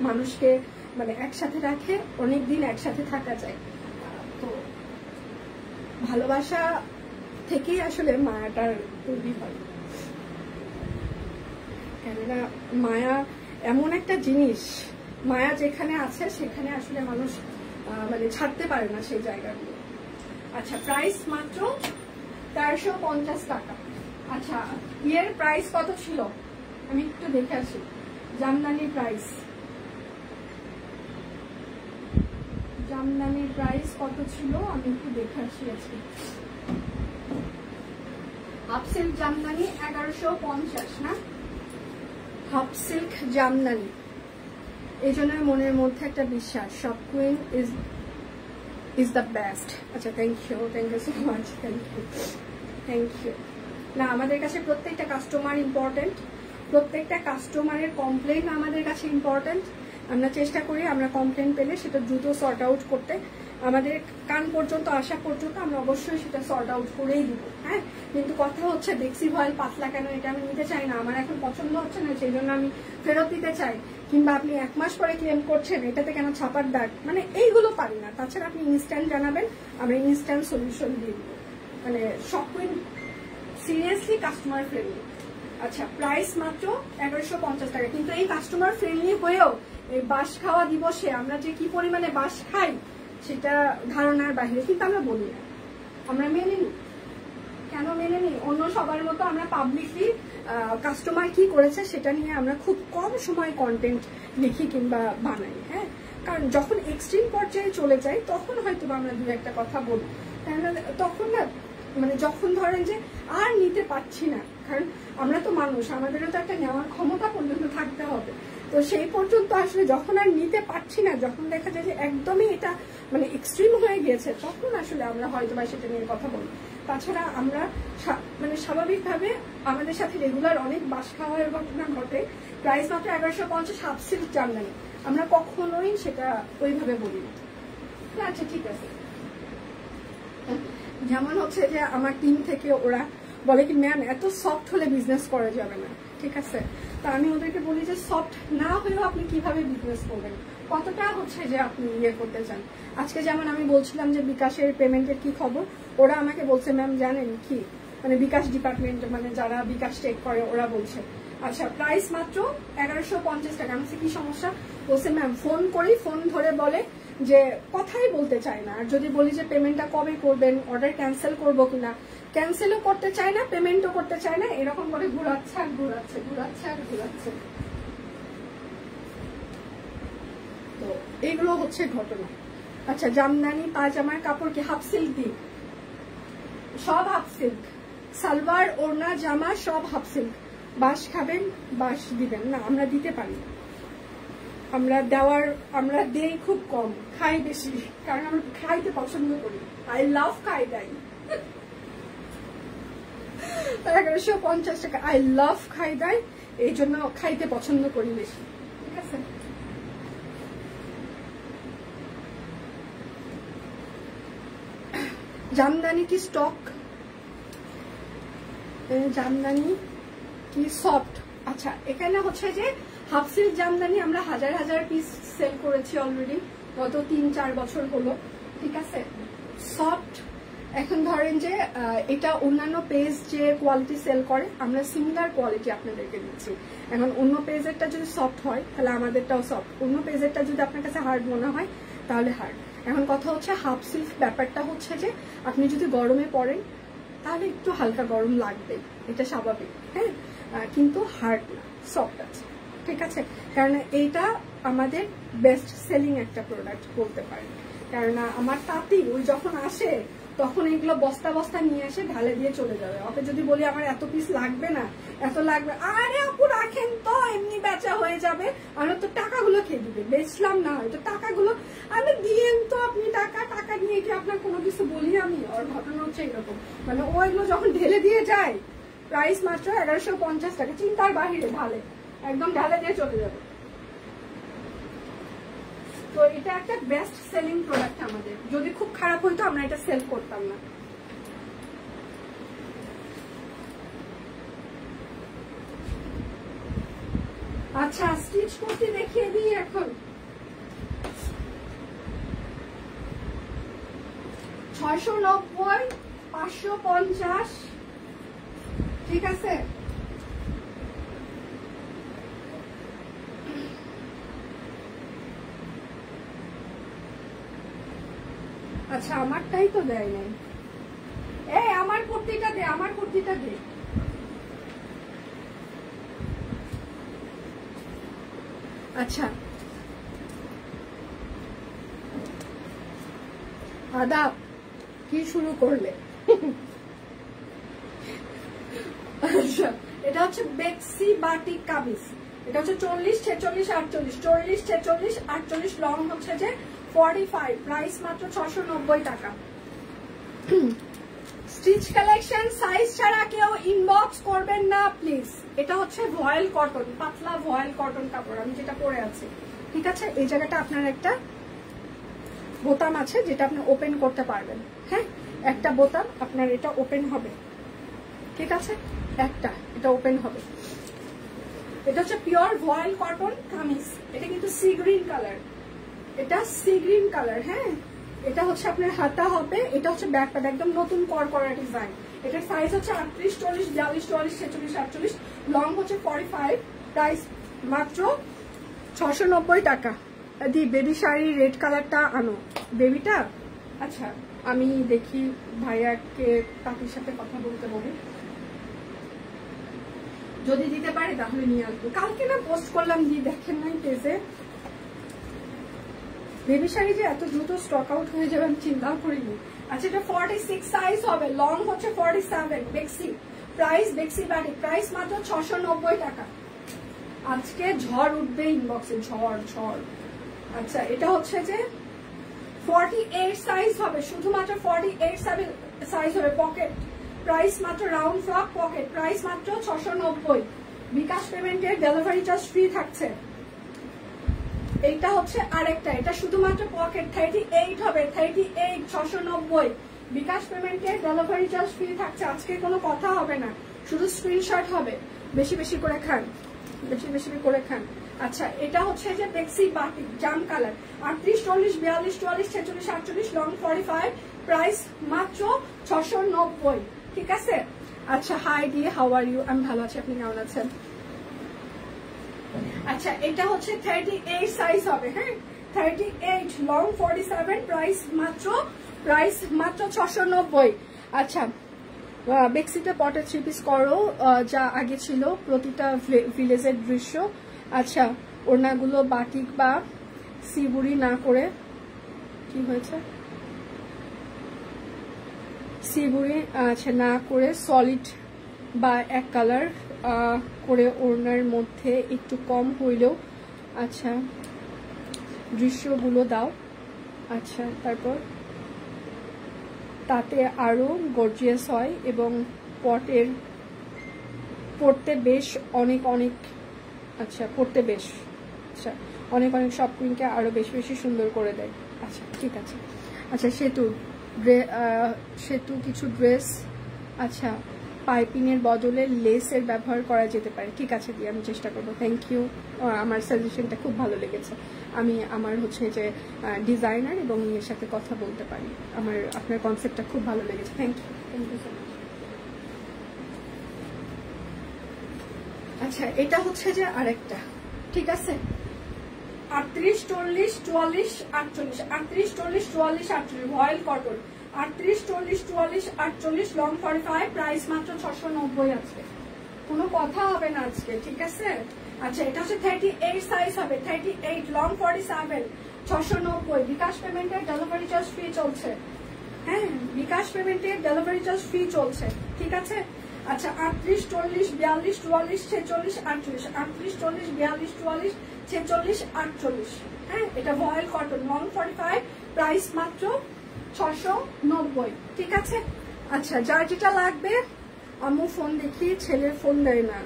মানুষকে মানে একসাথে রাখে, অনেকদিন একসাথে থাকা যায়। তো ভালোবাসা থেকেই আসলে মায়াটার তৈরি হয়, কেননা মায়া এমন একটা জিনিস, মায়া যেখানে আছে সেখানে আসলে মানুষ মানে ছাড়তে পারে না সেই জায়গাগুলো। আচ্ছা প্রাইস মাত্র 1350 টাকা। আচ্ছা এর প্রাইস কত ছিল আমি একটু দেখে আসি, জামদানির প্রাইস, জামদানির প্রাইস কত ছিল আমি একটু দেখে আসি। আজকে হাফ সিল্ক জামদানি 1150 না, হাফ সিল্ক জামদানি। এই জন্য মনের মধ্যে একটা বিশ্বাস, সব কুইন ইজ দ্য বেস্ট। আচ্ছা thank you so much, thank you. না আমাদের কাছে প্রত্যেকটা কাস্টমার ইম্পর্টেন্ট, প্রত্যেকটা কাস্টমারের কমপ্লেন আমাদের কাছে ইম্পর্টেন্ট। আমরা চেষ্টা করি আমরা কমপ্লেন পেলে সেটা দ্রুত সর্ট আউট করতে, আমাদের কান পর্যন্ত আসা পর্যন্ত আমরা অবশ্যই সেটা সর্ট আউট করেই দিব। হ্যাঁ কিন্তু কথা হচ্ছে ডেক্সি ভয়েল পাতলা কেন, এটা আমি নিতে চাই না, আমার এখন পছন্দ হচ্ছে না, সেই জন্য আমি ফেরত দিতে চাই। কিংবা আপনি 1 মাস পরে ক্লেম করছেন এটাতে কেন ছাপার দাগ, মানে এইগুলো পারি না। তাছাড়া আপনি ইনস্ট্যান্ট জানাবেন, আমরা ইনস্ট্যান্ট সলিউশন দিয়ে দিব। মানে সব সিরিয়াসলি কাস্টমার ফ্রেন্ডলি। আচ্ছা প্রাইস মাত্র 1150 টাকা। কিন্তু এই কাস্টমার ফ্রেন্ডলি হয়েও এই বাঁশ খাওয়া দিবসে আমরা যে কি পরিমাণে বাঁশ খাই সেটা ধারণার বাইরে, কিন্তু আমরা বলি না, আমরা মেনে নিই। কেন মেনে নিই? অন্য সবার মতো আমরা পাবলিকলি কাস্টমার কি করেছে সেটা নিয়ে আমরা খুব কম সময় কন্টেন্ট লিখি কিংবা বানাই। হ্যাঁ, কারণ যখন এক্সট্রিম পর্যায়ে চলে যাই তখন হয়তো আমরা দু একটা কথা বলি, তখন না মানে যখন ধরেন যে আর নিতে পারছি না, কারণ আমরা তো মানুষ, আমাদেরও তো একটা নেওয়ার ক্ষমতা পর্যন্ত থাকতে হবে। তো সেই পর্যন্ত আসলে যখন আর নিতে পারছি না, যখন দেখা যায় যে একদমই এটা মানে এক্সট্রিম হয়ে গিয়েছে, তখন আসলে আমরা হয়তো বা সেটা নিয়ে কথা বলি। তাছাড়া আমরা মানে স্বাভাবিকভাবে আমাদের সাথে রেগুলার অনেক বাস খাওয়ার ঘটনা ঘটে। প্রাইস মাত্র 1150 হাফ সিল্ক জামদানি, আমরা কখনোই সেটা ওইভাবে বলি না। আচ্ছা ঠিক আছে, যেমন হচ্ছে যে আমার টিম থেকে ওরা বলে কি ম্যাম এত সফট হলে বিজনেস করা যাবে না, ঠিক আছে? তা আমি ওদেরকে বলি যে সফট না হলেও আপনি কিভাবে বিজনেস করবেন, কতটা হচ্ছে যে আপনি ইয়ে করতে চান। আজকে যেমন আমি বলছিলাম যে বিকাশের পেমেন্টের কি খবর, ওরা আমাকে বলছে ম্যাম জানেন কি, মানে বিকাশ ডিপার্টমেন্ট মানে যারা বিকাশ চেক করে ওরা বলছে আচ্ছা প্রাইস মাত্র 1150 টাকা। আমি কি সমস্যা? বলছে ম্যাম ফোন করি, ফোন ধরে বলে যে কথাই বলতে চায় না, আর যদি বলি যে পেমেন্টটা কবে করবেন, অর্ডার ক্যান্সেল করবো কিনা, ক্যান্সেলও করতে চায় না, পেমেন্টও করতে চায় না, এরকম করে ঘুরাচ্ছে আর ঘুরাচ্ছে, ঘুরাচ্ছে আর ঘুরাচ্ছে। তো এগুলো হচ্ছে ঘটনা। আচ্ছা জামদানি পাজামার কাপড় কি হাফ সিল্ক দিই? সব হাফ সিল্ক, সালোয়ার ওড়না জামা সব হাফ সিল্ক। বাস খাবেন বাস দিবেন না, আমরা দিতে পারি, আমরা দেই খুব কম, খাই বেশি, কারণ আমরা খাইতে পছন্দ করি। আই লাভ খাই দাই 1150 টাকা, আই লাভ খাই দাই, এই জন্য খাইতে পছন্দ করি বেশি, ঠিক আছে? জামদানি কি স্টক? জামদানি কি সফট? আচ্ছা এখানে হচ্ছে যে হাফ সিল্ক জামদানি আমরা হাজার হাজার পিস সেল করেছি অলরেডি গত 3-4 বছর হলো, ঠিক আছে? সফট এখন ধরেন যে এটা অন্যান্য পেজ যে কোয়ালিটি সেল করে আমরা সিমিলার কোয়ালিটি আপনাদেরকে দিচ্ছি। এখন অন্য পেজেরটা যদি সফট হয় তাহলে আমাদেরটাও সফট, অন্য পেজেরটা যদি আপনার কাছে হার্ড মনে হয় তাহলে হার্ড। এখন কথা হচ্ছে হাফ সিল্ক ব্যাপারটা হচ্ছে যে আপনি যদি গরমে পরেন তাহলে একটু হালকা গরম লাগবে, এটা স্বাভাবিক, হ্যাঁ, কিন্তু হার্ড না, সফট আছে, ঠিক আছে? কারণ এইটা আমাদের বেস্ট সেলিং একটা প্রোডাক্ট বলতে পারেন, কারণ আমার তাঁতি ওই যখন আসে তখন এগুলো বস্তা বস্তা নিয়ে এসে ঢালে দিয়ে চলে যাবে। ওকে যদি বলি আমার এত পিস লাগবে না, এত লাগবে, আরে আপু রাখেন তো এমনি বেচা হয়ে যাবে, আমার তো টাকাগুলো খেয়ে দিবে, বেচলাম না হয়তো টাকাগুলো আমি দিয়েন তো, আপনি টাকা নিয়ে কি আপনার কোনো কিছু বলি আমি? ওর ঘটনা হচ্ছে এরকম, মানে ওইগুলো যখন ঢেলে দিয়ে যায় প্রাইস মাত্র 1150 টাকা, চিন্তার বাহিরে ঢালে, একদম ঢালে দিয়ে চলে যাবে। তো এটা একটা বেস্ট সেলিং প্রোডাক্ট আমাদের, যদি খুব খারাপ হইতো আমরা এটা সেল করতাম না। আচ্ছা স্টিচ করতে দেখিয়ে দিই এখন। 690, 550, ঠিক আছে? আচ্ছা আমারটাই তো দেয় নাই, এই আমার কুর্তিটা দে, আমার কুর্তিটা দে। আচ্ছা আদাব, কি শুরু করলে? আচ্ছা এটা হচ্ছে বেক্সি বাটিক কামিজ, এটা হচ্ছে 40, 46, 48, 40, 46, 48, লং হচ্ছে যে 45, প্রাইস মাত্র 690 টাকা। স্টিচ কালেকশন সাইজ ছাড়া কেউ ইনবক্স করবেন না প্লিজ। এটা হচ্ছে ভয়েল কটন, পাতলা ভয়েল কটন কাপড়, আমি যেটা পরে আছি, ঠিক আছে? এই জায়গাটা আপনার একটা বোতাম আছে যেটা আপনি ওপেন করতে পারবেন, হ্যাঁ, একটা বোতাম আপনার এটা ওপেন হবে, ঠিক আছে? একটা এটা ওপেন হবে। এটা হচ্ছে পিওর ভয়েল কটন কামিজ, এটা কিন্তু সি গ্রিন কালার, এটা সি গ্রিন কালার, হ্যাঁ। এটা হচ্ছে আপনার হাতা হবে, এটা হচ্ছে ব্যাকটা একদম নতুন করা ডিজাইন। এটার সাইজ হচ্ছে 38, 40, 42, 44, 46, 48, লং হচ্ছে 45, প্রাইস মাত্র 690 টাকা। দি বেবি শাড়ি রেড কালারটা আনো, বেবিটা। আচ্ছা আমি দেখি ভাইয়াকে তাঁতির সাথে কথা বলতে বলি, যদি দিতে পারে তাহলে নিয়ে আসবো। কালকে না পোস্ট করলাম, দিয়ে দেখেন নাই পেজে। বেবি শাড়ি যে এত দ্রুত স্টক আউট হয়ে যাবে আমি চিন্তাও করিনি। আচ্ছা, এটা 46 সাইজ হবে, লং হচ্ছে 47, বেক্সি প্রাইস, বেক্সি বাটিক প্রাইস মাত্র 690 টাকা। আজকে ঝড় উঠবে ইনবক্সে, ঝড় ঝড়। আচ্ছা, এটা হচ্ছে যে 48 সাইজ হবে, শুধুমাত্র 48 সাইজ হবে, পকেট প্রাইস মাত্র, রাউন্ড ফ্রক পকেট প্রাইস মাত্র 690। বিকাশ পেমেন্টের ডেলিভারি চার্জ ফ্রি থাকছে। এইটা হচ্ছে আরেকটা, এটা শুধুমাত্র পকেট 38 হবে, 38 690। বিকাশ পেমেন্টের ডেলিভারি চার্জ ফ্রি থাকছে। আজকে কোনো কথা হবে না, শুধু স্ক্রিনশট হবে। বেশি বেশি করে খান, বেশি বেশি করে খান। আচ্ছা, এটা হচ্ছে যে বেক্সি বাটিক জাম কালার, 38 40 42 44 46 48, লং 45, প্রাইস মাত্র 690। ঠিক আছে। আচ্ছা, হাই ডি, হাউ আর ইউ? আমি ভালো আছি, আপনি কেমন আছেন? আচ্ছা, এটা হচ্ছে 38 সাইজ হবে, হ্যাঁ 38, লং 47, প্রাইস মাত্র 690। আচ্ছা, বেক্সিটা পটে 3 পিস করো, যা আগে ছিল, প্রতিটা ভিলেজের দৃশ্য। আচ্ছা, ওড়নাগুলো বাটিক বা সিবুরি না করে, কি হয়েছে, সিবুরি আচ্ছা না করে সলিড বা এক কালার করে ওড়নার মধ্যে একটু কম হইলেও আচ্ছা দৃশ্যগুলো দাও। আচ্ছা, তারপর তাতে আরো গর্জিয়াস হয় এবং পড়তে বেশ অনেক আচ্ছা পড়তে বেশ আচ্ছা অনেক সব কুইনকে আরো বেশি বেশি সুন্দর করে দেয়। আচ্ছা, ঠিক আছে। আচ্ছা, সেতু কিছু ড্রেস আচ্ছা পাইপিংয়ের বদলে লেসের ব্যবহার করা যেতে পারে। ঠিক আছে দিয়ে আমি চেষ্টা করবো। থ্যাংক ইউ, আমার সাজেশনটা খুব ভালো লেগেছে। আমি আমার হচ্ছে যে ডিজাইনার এবং এর সাথে কথা বলতে পারি, আপনার কনসেপ্টটা খুব ভালো লেগেছে। Thank you so much. আচ্ছা, এটা হচ্ছে যে আরেকটা, ঠিক আছে, 38 40 44 48, 38 40 44 48, রয়্যাল কটন, 38 40 44 48, লং 45, প্রাইস মাত্র 690 আছে। কোনো কথা হবে না আজকে, ঠিক আছে। আচ্ছা, এটা হচ্ছে 38 সাইজ হবে, 38, লং 47, 690। বিকাশ পেমেন্টের ডেলিভারি চার্জ ফ্রি চলছে, হ্যাঁ বিকাশ পেমেন্টের ডেলিভারি চার্জ ফ্রি চলছে, ঠিক আছে। আচ্ছা, 38 40 42 44 46 48, 38 40 42 44 46 48, হ্যাঁ এটা রয়্যাল কটন, লং 45, প্রাইস মাত্র 690, ঠিক আছে। আচ্ছা, যার যেটা লাগবে, আম্মু ফোন দেখি, ছেলের ফোন দেয় না,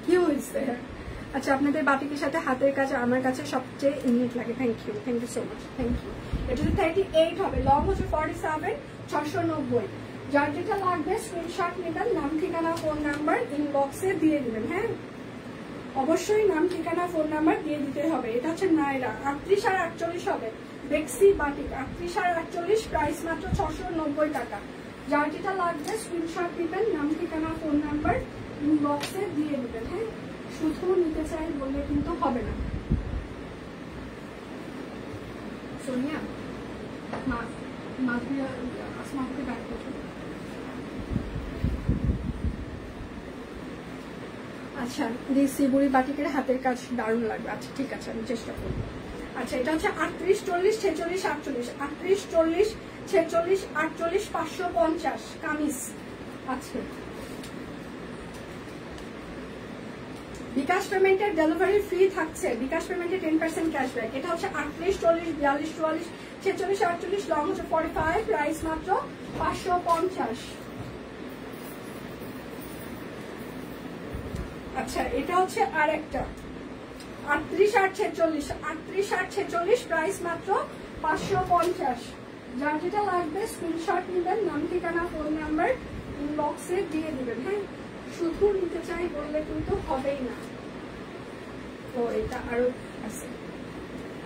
কি হয়েছে? আচ্ছা, আপনাদের বাটিকের সাথে হাতের কাজ আমার কাছে সবচেয়ে ইউনিক লাগে। Thank you so much, thank you. এটা 38 হবে, লং হচ্ছে 47, 690। যার যেটা লাগবে স্ক্রিনশট নেবেন, নাম ঠিকানা ফোন নাম্বার ইনবক্সে দিয়ে দিবেন, হ্যাঁ অবশ্যই নাম ঠিকানা ফোন নাম্বার দিয়ে দিতে হবে। এটা হচ্ছে নাইরা, 38 আর 48 হবে, বেক্সি বাটিক 38 আর 48, প্রাইস মাত্র 690 টাকা। যার যেটা লাগবে স্ক্রিনশট দিবেন, নাম ঠিকানা ফোন নাম্বার ইনবক্সে দিয়ে দিবেন, হ্যাঁ শুধু নিতে চাই বললে কিন্তু হবে না। সোনিয়া আসমাকে ব্যাক করো। আচ্ছা, সিবুরি বাটিকের হাতের কাজ দারুণ লাগবে। আচ্ছা, ঠিক আছে, আমি চেষ্টা করবো। আচ্ছা, এটা হচ্ছে 38 40 46 48, 38 40 46 48, 550 কামিজ। আচ্ছা, বিকাশ পেমেন্টের ডেলিভারি ফ্রি থাকছে, বিকাশ পেমেন্টে 10% ক্যাশব্যাক। এটা হচ্ছে 38 40 42 44 46 48, লং হচ্ছে 45, প্রাইস মাত্র 550। আচ্ছা, এটা হচ্ছে আরেকটা 38 আর 46, 38 আর 46, প্রাইস মাত্র 550। যার যেটা লাগবে স্ক্রিনশট নেবেন, নাম ঠিকানা ফোন নাম্বার ইনবক্সে দিয়ে দিবেন, হ্যাঁ শুধু নিতে চাই বললে কিন্তু হবেই না। তো এটা আরো আছে।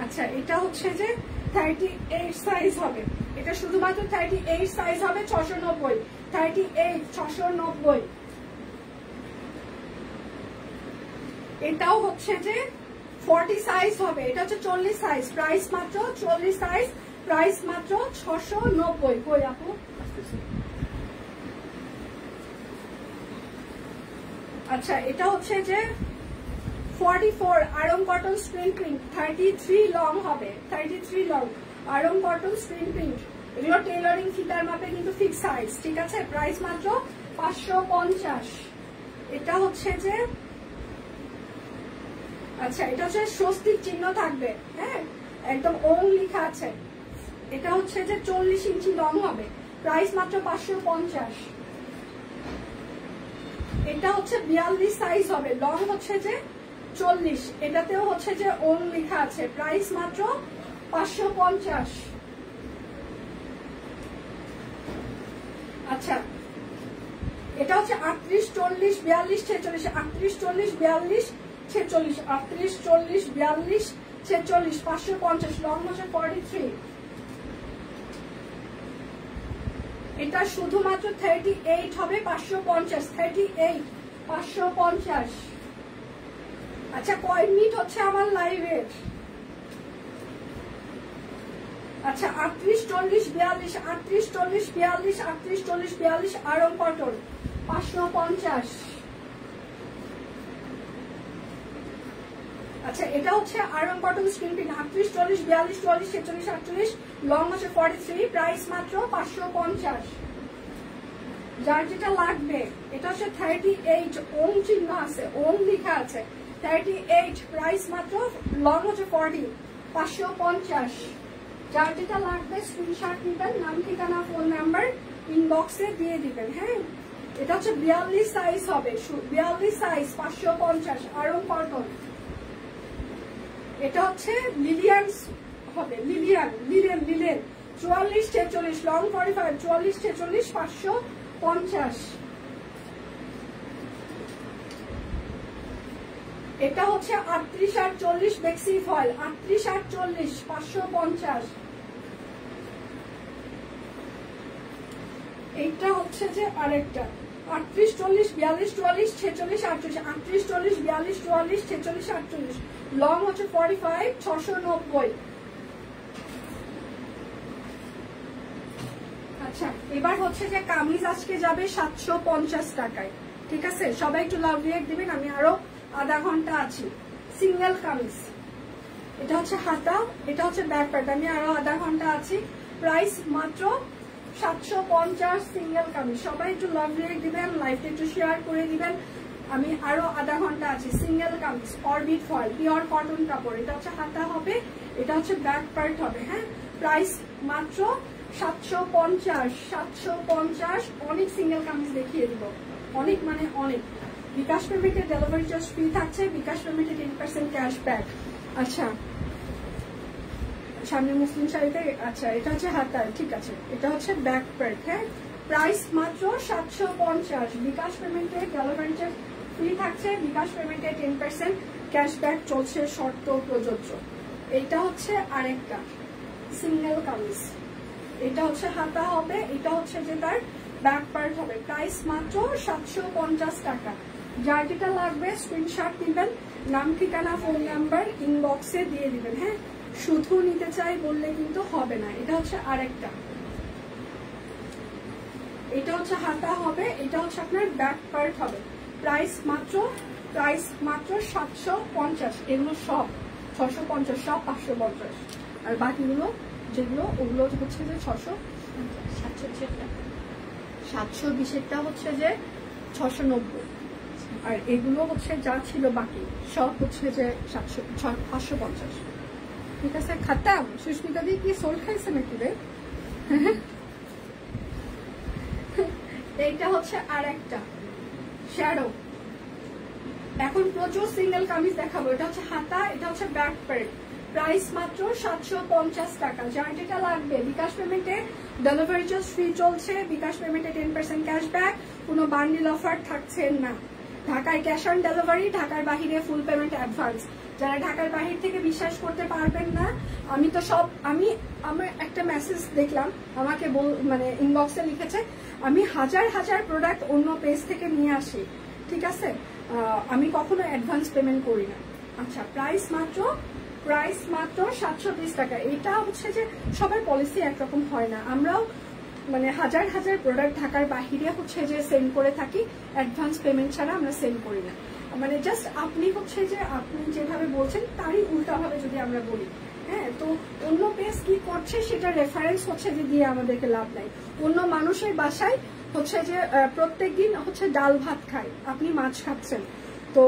আচ্ছা, এটা হচ্ছে যে 38 সাইজ হবে, এটা শুধুমাত্র 38 সাইজ হবে, 690, 38 690। এটাও হচ্ছে যে 40 সাইজ হবে, এটা হচ্ছে 40 সাইজ, প্রাইস মাত্র 40 সাইজ, প্রাইস মাত্র 690। কই আপু? আচ্ছা এটা হচ্ছে যে 44 Aarong cotton screen print, 33 long হবে, 33 long Aarong cotton screen print. এগুলো টেইলরিং ফিতার মাপে কিন্তু ফিক্স সাইজ, ঠিক আছে? প্রাইস মাত্র 550। এটা হচ্ছে যে আচ্ছা এটা হচ্ছে স্বস্তিক চিহ্ন থাকবে, হ্যাঁ একদম ওম লেখা আছে। এটা হচ্ছে যে 40 ইঞ্চি লং হবে, প্রাইস মাত্র 550। এটা হচ্ছে 42 সাইজ হবে, লং হচ্ছে যে 40, এটাতেও হচ্ছে যে ওম লেখা আছে, প্রাইস মাত্র 550। আচ্ছা এটা হচ্ছে 38 40 42 46, 38 40 42 46, 38 40 42 46, 550, লং হচ্ছে 43। এটা শুধুমাত্র 38 হবে, 550, 38 550। আচ্ছা কয় মিনিট হচ্ছে আমার লাইভের? আচ্ছা 38 40 42, 38 40 42, 38 40 42 আরং কটন 550। আচ্ছা এটা হচ্ছে iron cotton screen print, 38 40 42 44 46 48, long হচ্ছে 43, প্রাইস মাত্র 550। যার যেটা লাগবে, এটা হচ্ছে 38 ওম চিহ্ন আছে, ওম লেখা আছে, 38 প্রাইস মাত্র, লং হচ্ছে 40, 550। যার যেটা লাগবে স্ক্রিনশট নেবেন, নাম ঠিকানা ফোন নাম্বার ইনবক্সে দিয়ে দিবেন, হ্যাঁ। এটা হচ্ছে 42 সাইজ হবে, 42 সাইজ 550 আয়রন কটন। এটা হচ্ছে লিলিয়ান হবে, লিলিয়ান লিলেন লিলেন 44 46, লং 45, 44 46 550। এটা হচ্ছে 38 আর 40 বেক্সি ফয়েল, 38 আর 40 550। এইটা হচ্ছে যে আরেকটা 38 40 42 44 46 48, 38 40 42 44 46 48, লং হচ্ছে 45, 690। আচ্ছা এবার হচ্ছে যে কামিজ আজকে যাবে 750 টাকায়, ঠিক আছে? সবাই একটু লাভ রিয়েক্ট দিবেন, আমি আরো আধা ঘন্টা আছি। সিঙ্গেল কামিজ, এটা হচ্ছে হাতা, এটা হচ্ছে ব্যাক পার্ট, আমি আরো আধা ঘন্টা আছি। প্রাইস মাত্র 750 সিঙ্গেল কামিজ। সবাই একটু লাভ রিয়েক্ট দিবেন, লাইভটা একটু শেয়ার করে দিবেন, আমি আরো আধা ঘন্টা আছি। Single kameez orbit foil, pure cotton কাপড়, এটা হচ্ছে হাতা হবে, এটা হচ্ছে ব্যাক পার্ট হবে, হ্যাঁ। প্রাইস মাত্র 750, 750। অনেক সিঙ্গেল কামিজ দেখিয়ে দিব, অনেক মানে অনেক। বিকাশ পেমেন্টে ডেলিভারি চার্জ ফ্রি থাকছে, বিকাশ পেমেন্টে 10% ক্যাশব্যাক। আচ্ছা সামনে মুসলিম শাড়িতে, আচ্ছা এটা হচ্ছে হাতার, ঠিক আছে, এটা হচ্ছে ব্যাক পার্ট, হ্যাঁ। প্রাইস মাত্র 750, বিকাশ পেমেন্টে ডেলিভারি চার্জ ফ্রি থাকছে, বিকাশ পেমেন্টে 10% ক্যাশব্যাক চলছে, শর্ত প্রযোজ্য। এটা হচ্ছে আরেকটা সিঙ্গেল কামিজ, এটা হচ্ছে হাতা হবে, এটা হচ্ছে যে তার ব্যাক পার্ট হবে। প্রাইস মাত্র 750 টাকা। যার যেটা লাগবে স্ক্রিনশট দিবেন, নাম ঠিকানা ফোন নাম্বার ইনবক্সে দিয়ে দিবেন, হ্যাঁ। শুধু নিতে চাই বললে কিন্তু হবে না। এটা হচ্ছে আরেকটা, এটা হচ্ছে হাতা হবে, এটা হচ্ছে আপনার ব্যাক পার্ট হবে। প্রাইস মাত্র 750। এগুলো সব 650, সব 550, আর বাকিগুলো যেগুলো ওগুলো হচ্ছে যে 720টা হচ্ছে যে 690, আর এগুলো হচ্ছে যা ছিল বাকি সব হচ্ছে যে 550, ঠিক আছে? খাতাম সুস্মিতা দি কি সোল খাইছে নাকি রে? এইটা হচ্ছে আর একটা শ্যাডো। এখন প্রচুর সিঙ্গেল কামিজ দেখাবো। এটা হচ্ছে হাতা, এটা হচ্ছে ব্যাক পার্ট। প্রাইস মাত্র 750 টাকা। যার যেটা লাগবে বিকাশ পেমেন্টে ডেলিভারি চার্জ ফ্রি চলছে, বিকাশ পেমেন্টে 10% ক্যাশব্যাক, কোনো বান্ডিল অফার থাকছে না। ঢাকায় ক্যাশ অন ডেলিভারি, ঢাকার বাহিরে ফুল পেমেন্ট অ্যাডভান্স। যারা ঢাকার বাহির থেকে বিশ্বাস করতে পারবেন না, আমি তো সব আমার একটা মেসেজ দেখলাম, আমাকে মানে ইনবক্সে লিখেছে, আমি হাজার হাজার প্রোডাক্ট অন্য পেজ থেকে নিয়ে আসি, ঠিক আছে? আমি কখনো অ্যাডভান্স পেমেন্ট করি না। আচ্ছা, প্রাইস মাত্র 720 টাকা। এটা হচ্ছে যে সবার পলিসি একরকম হয় না, আমরাও মানে হাজার হাজার প্রোডাক্ট ঢাকার বাহিরে হচ্ছে যে সেন্ড করে থাকি, অ্যাডভান্স পেমেন্ট ছাড়া আমরা সেন্ড করি না। মানে জাস্ট আপনি হচ্ছে যে আপনি যেভাবে বলছেন তারই উল্টাভাবে যদি আমরা বলি, হ্যাঁ, তো অন্য পেজ কি করছে সেটা রেফারেন্স হচ্ছে যে দিয়ে আমাদেরকে লাভ নাই। অন্য মানুষের বাসায় হচ্ছে যে প্রত্যেকদিন হচ্ছে ডাল ভাত খায়, আপনি মাছ খাচ্ছেন, তো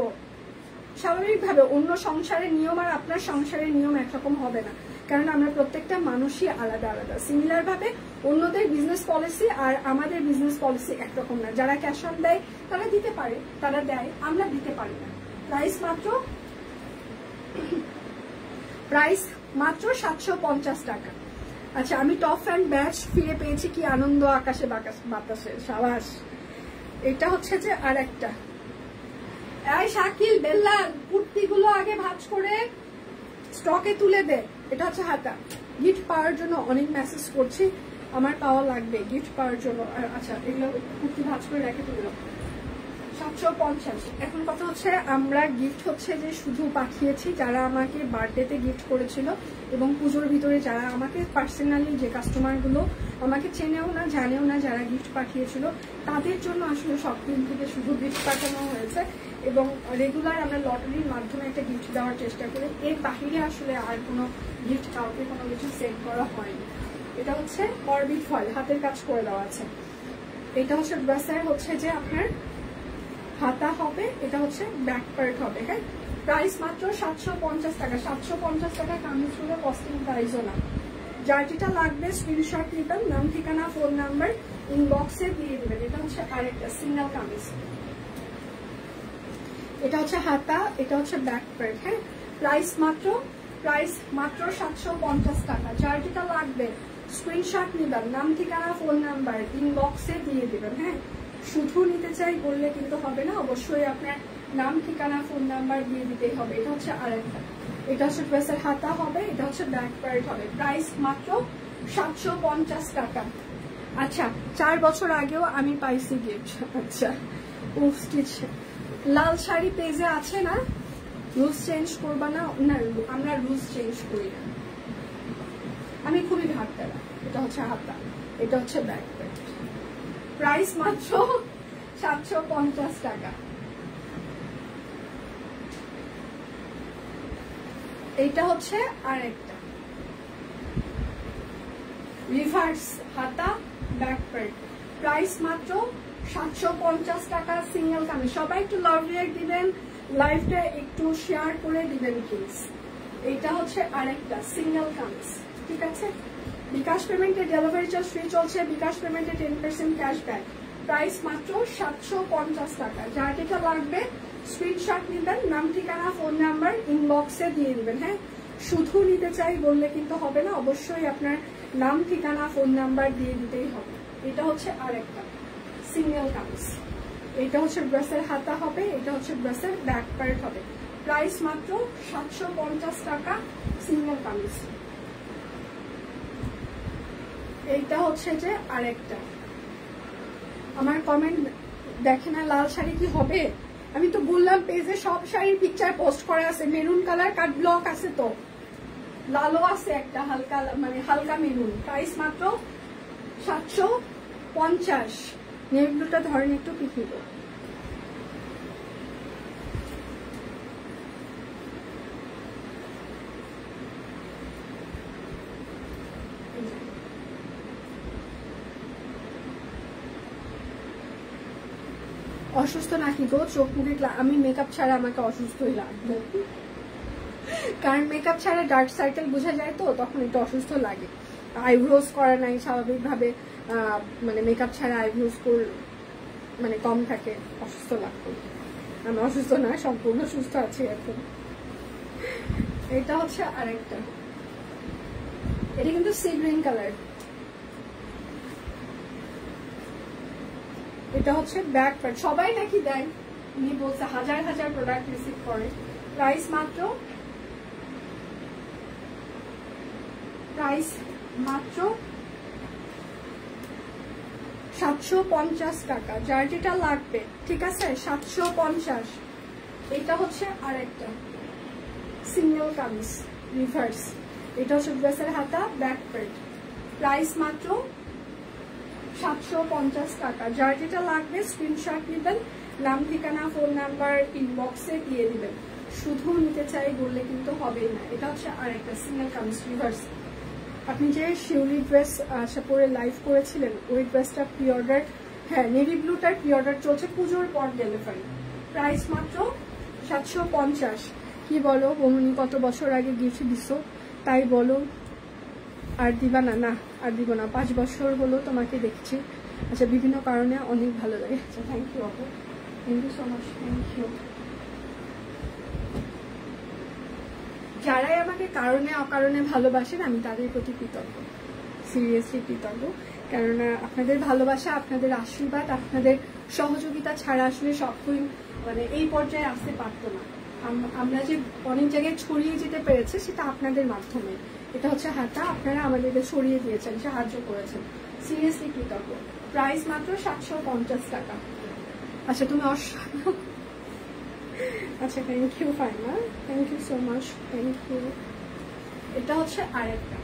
স্বাভাবিকভাবে অন্য সংসারের নিয়ম আর আপনার সংসারের নিয়ম একরকম হবে না, কারণ আমরা প্রত্যেকটা মানুষই আলাদা আলাদা। সিমিলার ভাবে অন্যদের বিজনেস পলিসি আর আমাদের বিজনেস পলিসি একরকম না। যারা ক্যাশ অন দেয় তারা দিতে পারে, তারা দেয়, আমরা দিতে পারি না। প্রাইস মাত্র 750 টাকা। আচ্ছা, আমি টপ অ্যান্ড ব্যাচ ফিরে পেয়েছি, কি আনন্দ আকাশে বাতাসে, সাবাস। এটা হচ্ছে যে আর একটা, এই শাকিল বেল্লা কুর্তিগুলো আগে ভাঁজ করে স্টকে তুলে দে। এটা হচ্ছে হাতা, গিফট পাওয়ার জন্য অনেক মেসেজ করছি, আমার পাওয়া লাগবে গিফট পাওয়ার জন্য। আচ্ছা, এগুলো কুর্তি ভাঁজ করে রেখে তুলে 750। এখন কথা হচ্ছে আমরা গিফট হচ্ছে যে শুধু পাঠিয়েছি যারা আমাকে বার্থডেতে গিফট করেছিল এবং পুজোর ভিতরে যারা আমাকে পার্সোনালি, যে কাস্টমারগুলো আমাকে চেনেও না জানেও না, যারা গিফট পাঠিয়েছিল তাদের জন্য আসলে সব দিন থেকে শুধু গিফট পাঠানো হয়েছে। এবং রেগুলার আমরা লটারির মাধ্যমে একটা গিফট দেওয়ার চেষ্টা করি, এর বাহিরে আসলে আর কোনো গিফট কাউকে কোনো কিছু সেন্ড করা হয়নি। এটা হচ্ছে অরবিট ফয়েল, হাতের কাজ করে দেওয়া আছে। এটা হচ্ছে ড্রেসের হচ্ছে যে আপনার হাতা হবে, এটা হচ্ছে ব্যাক পার্ট হবে। হ্যাঁ, প্রাইস মাত্র 750 টাকা। 750 টাকা কামিজগুলো কস্টিং প্রাইসও না। যার যেটা লাগবে স্ক্রিনশট নিবেন, নাম ঠিকানা ফোন নাম্বার ইনবক্সে দিয়ে দেবেন। এটা হচ্ছে আরেকটা সিঙ্গেল কামিজ, এটা হচ্ছে হাতা, এটা হচ্ছে ব্যাক পার্ট। হ্যাঁ, প্রাইস মাত্র 750 টাকা। যার যেটা লাগবে স্ক্রিনশট নিবেন, নাম ঠিকানা ফোন নাম্বার ইনবক্সে দিয়ে দিবেন। হ্যাঁ, শুধু নিতে চাই বললে কিন্তু হবে না, অবশ্যই আপনার নাম ঠিকানা ফোন নাম্বার দিয়ে দিতেই হবে। এটা হচ্ছে আরেকটা, এটা হচ্ছে ড্রেসের হাতা হবে, এটা হচ্ছে ব্যাক পার্ট হবে। প্রাইস মাত্র 750 টাকা। আচ্ছা, 4 বছর আগেও আমি পাইছি গিফট। আচ্ছা, স্টিচ লাল শাড়ি পেজে আছে না, রুলস চেঞ্জ করবা না? না, আমরা রুলস চেঞ্জ করি না, আমি খুবই ভাবতারা। এটা হচ্ছে হাতা, এটা হচ্ছে ব্যাক পার্ট। প্রাইস মাত্র 750 টাকা। এইটা হচ্ছে আরেকটা রিভার্স হাতা, ব্যাক পার্ট। প্রাইস মাত্র 750 টাকা। সিঙ্গেল কামিজ। সবাই একটু লাভ রিঅ্যাক্ট দিবেন, লাইভটা একটু শেয়ার করে দিবেন প্লিজ। এইটা হচ্ছে আরেকটা সিঙ্গেল কামিজ, ঠিক আছে? বিকাশ পেমেন্টে ডেলিভারি চার্জ ফ্রি চলছে, বিকাশ পেমেন্টে 10% ক্যাশব্যাক। প্রাইস মাত্র 750 টাকা। যার যেটা লাগবে স্ক্রিনশট নিবেন, নাম ঠিকানা ফোন নাম্বার ইনবক্সে দিয়ে দিবেন। হ্যাঁ, শুধু নিতে চাই বললে কিন্তু হবে না, অবশ্যই আপনার নাম ঠিকানা ফোন নাম্বার দিয়ে দিতেই হবে। এটা হচ্ছে আরেকটা সিঙ্গেল কামিজ। এটা হচ্ছে ড্রেসের হাতা হবে, এটা হচ্ছে ড্রেসের ব্যাক পার্ট হবে। প্রাইস মাত্র 750 টাকা সিঙ্গেল কামিজ। এইটা হচ্ছে যে আরেকটা, আমার কমেন্ট দেখে না, লাল শাড়ি কি হবে? আমি তো বললাম পেজে সব শাড়ির পিকচার পোস্ট করা আছে, মেরুন কালার কাট ব্লক আছে, তো লালও আছে একটা হালকা, মানে হালকা মেরুন। প্রাইস মাত্র 750। নেভি-ব্লুটা ধরেন একটু, পিকনিক অসুস্থ নাকি গো? চোখ মুখে আমি মেকআপ ছাড়া আমাকে অসুস্থই লাগবে, কারণ মেকআপ ছাড়া ডার্ক সার্কেল বোঝা যায়, তো তখন একটু অসুস্থ লাগে। আইব্রোজ করা নাই স্বাভাবিকভাবে, মানে মেকআপ ছাড়া আইব্রোজ মানে কম থাকে, অসুস্থ লাগবে। আমি অসুস্থ না, সম্পূর্ণ সুস্থ আছি এখন। এটা হচ্ছে আরেকটা, এটা কিন্তু সি গ্রিন কালার। এটা হচ্ছে ব্যাক পার্ট। সবাই নাকি দেয়, উনি বলছে হাজার হাজার প্রোডাক্ট রিসিভ করে। প্রাইস মাত্র 750 টাকা। যার যেটা লাগবে, ঠিক আছে, 750। এটা হচ্ছে আরেকটা সিঙ্গেল কামিজ রিভার্স, এটা হচ্ছে ড্রেসের হাতা, ব্যাক পার্ট, প্রাইস মাত্র 750 টাকা। যার যেটা লাগবে স্ক্রিনশট নেবেন, নাম ঠিকানা ফোন নাম্বার ইনবক্সে দিয়ে দিবেন। শুধু নিতে চাই বললে কিন্তু হবেই না। এটা হচ্ছে আরেকটা সিঙ্গেল কামিজ রিভার্স। আপনি যে শিউলি ড্রেস আশা পরে লাইভ করেছিলেন ওই ড্রেসটা প্রি অর্ডার, হ্যাঁ নেভি ব্লুটার প্রি অর্ডার চলছে, পুজোর পর ডেলিভারি, প্রাইস মাত্র 750। কি বলো বমনি, কত বছর আগে গিফট দিছো তাই বলো, আর দিবা না? না আর দিব না, 5 বছর হলো তোমাকে দেখছি। আচ্ছা বিভিন্ন কারণে অনেক ভালো লাগে। আচ্ছা থ্যাংক ইউ আপু, thank you so much, thank you. যারাই আমাকে কারণে অকারণে ভালোবাসেন আমি তাদের প্রতি কৃতজ্ঞ, সিরিয়াসলি কৃতজ্ঞ। কেননা আপনাদের ভালোবাসা, আপনাদের আশীর্বাদ, আপনাদের সহযোগিতা ছাড়া আসলে সবই মানে এই পর্যায়ে আসতে পারতো না। আমরা যে অনেক জায়গায় ছড়িয়ে যেতে পেরেছে সেটা আপনাদের মাধ্যমে। এটা হচ্ছে হাতা, আপনারা আমাদেরকে ছড়িয়ে দিয়েছেন, সাহায্য করেছেন, সিরিয়াসলি কৃতজ্ঞ। প্রাইস মাত্র 750 টাকা। আচ্ছা তুমি আচ্ছা thank you Faima, thank you so much, thank you. এটা হচ্ছে আরেকটা,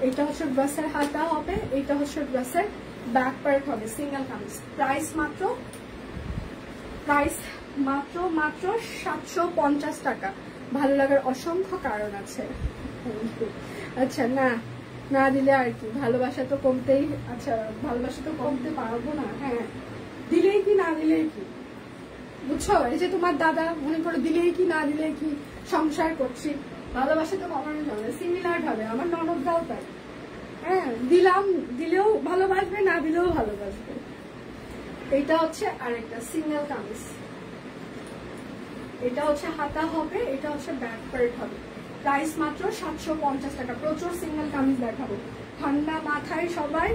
এটা হচ্ছে ড্রেসের হাতা হবে, এটা হচ্ছে ড্রেসের ব্যাক পার্ট হবে, সিঙ্গেল কামিজ। প্রাইস মাত্র 750 টাকা। ভালো লাগার অসংখ্য কারণ আছে। আচ্ছা না দিলে আর কি, ভালোবাসা তো কমতেই, আচ্ছা ভালোবাসা তো কমতে পারবো না। হ্যাঁ দিলেই কি না দিলেই কি, বুঝছো? এই যে তোমার দাদা মনে করো দিলেই কি না দিলেই কি সংসার করছি, ভালোবাসা তো কমানো যাবে। সিমিলার ভাবে আমার ননদরাও তাই, হ্যাঁ দিলেও ভালোবাসবে, না দিলেও ভালোবাসবে। এটা হচ্ছে আরেকটা সিঙ্গেল কামিজ, এটা হচ্ছে হাতা হবে, এটা হচ্ছে ব্যাক পার্ট হবে, প্রাইস মাত্র 750 টাকা। প্রচুর সিঙ্গেল কামিজ দেখাবো, ঠান্ডা মাথায় সবাই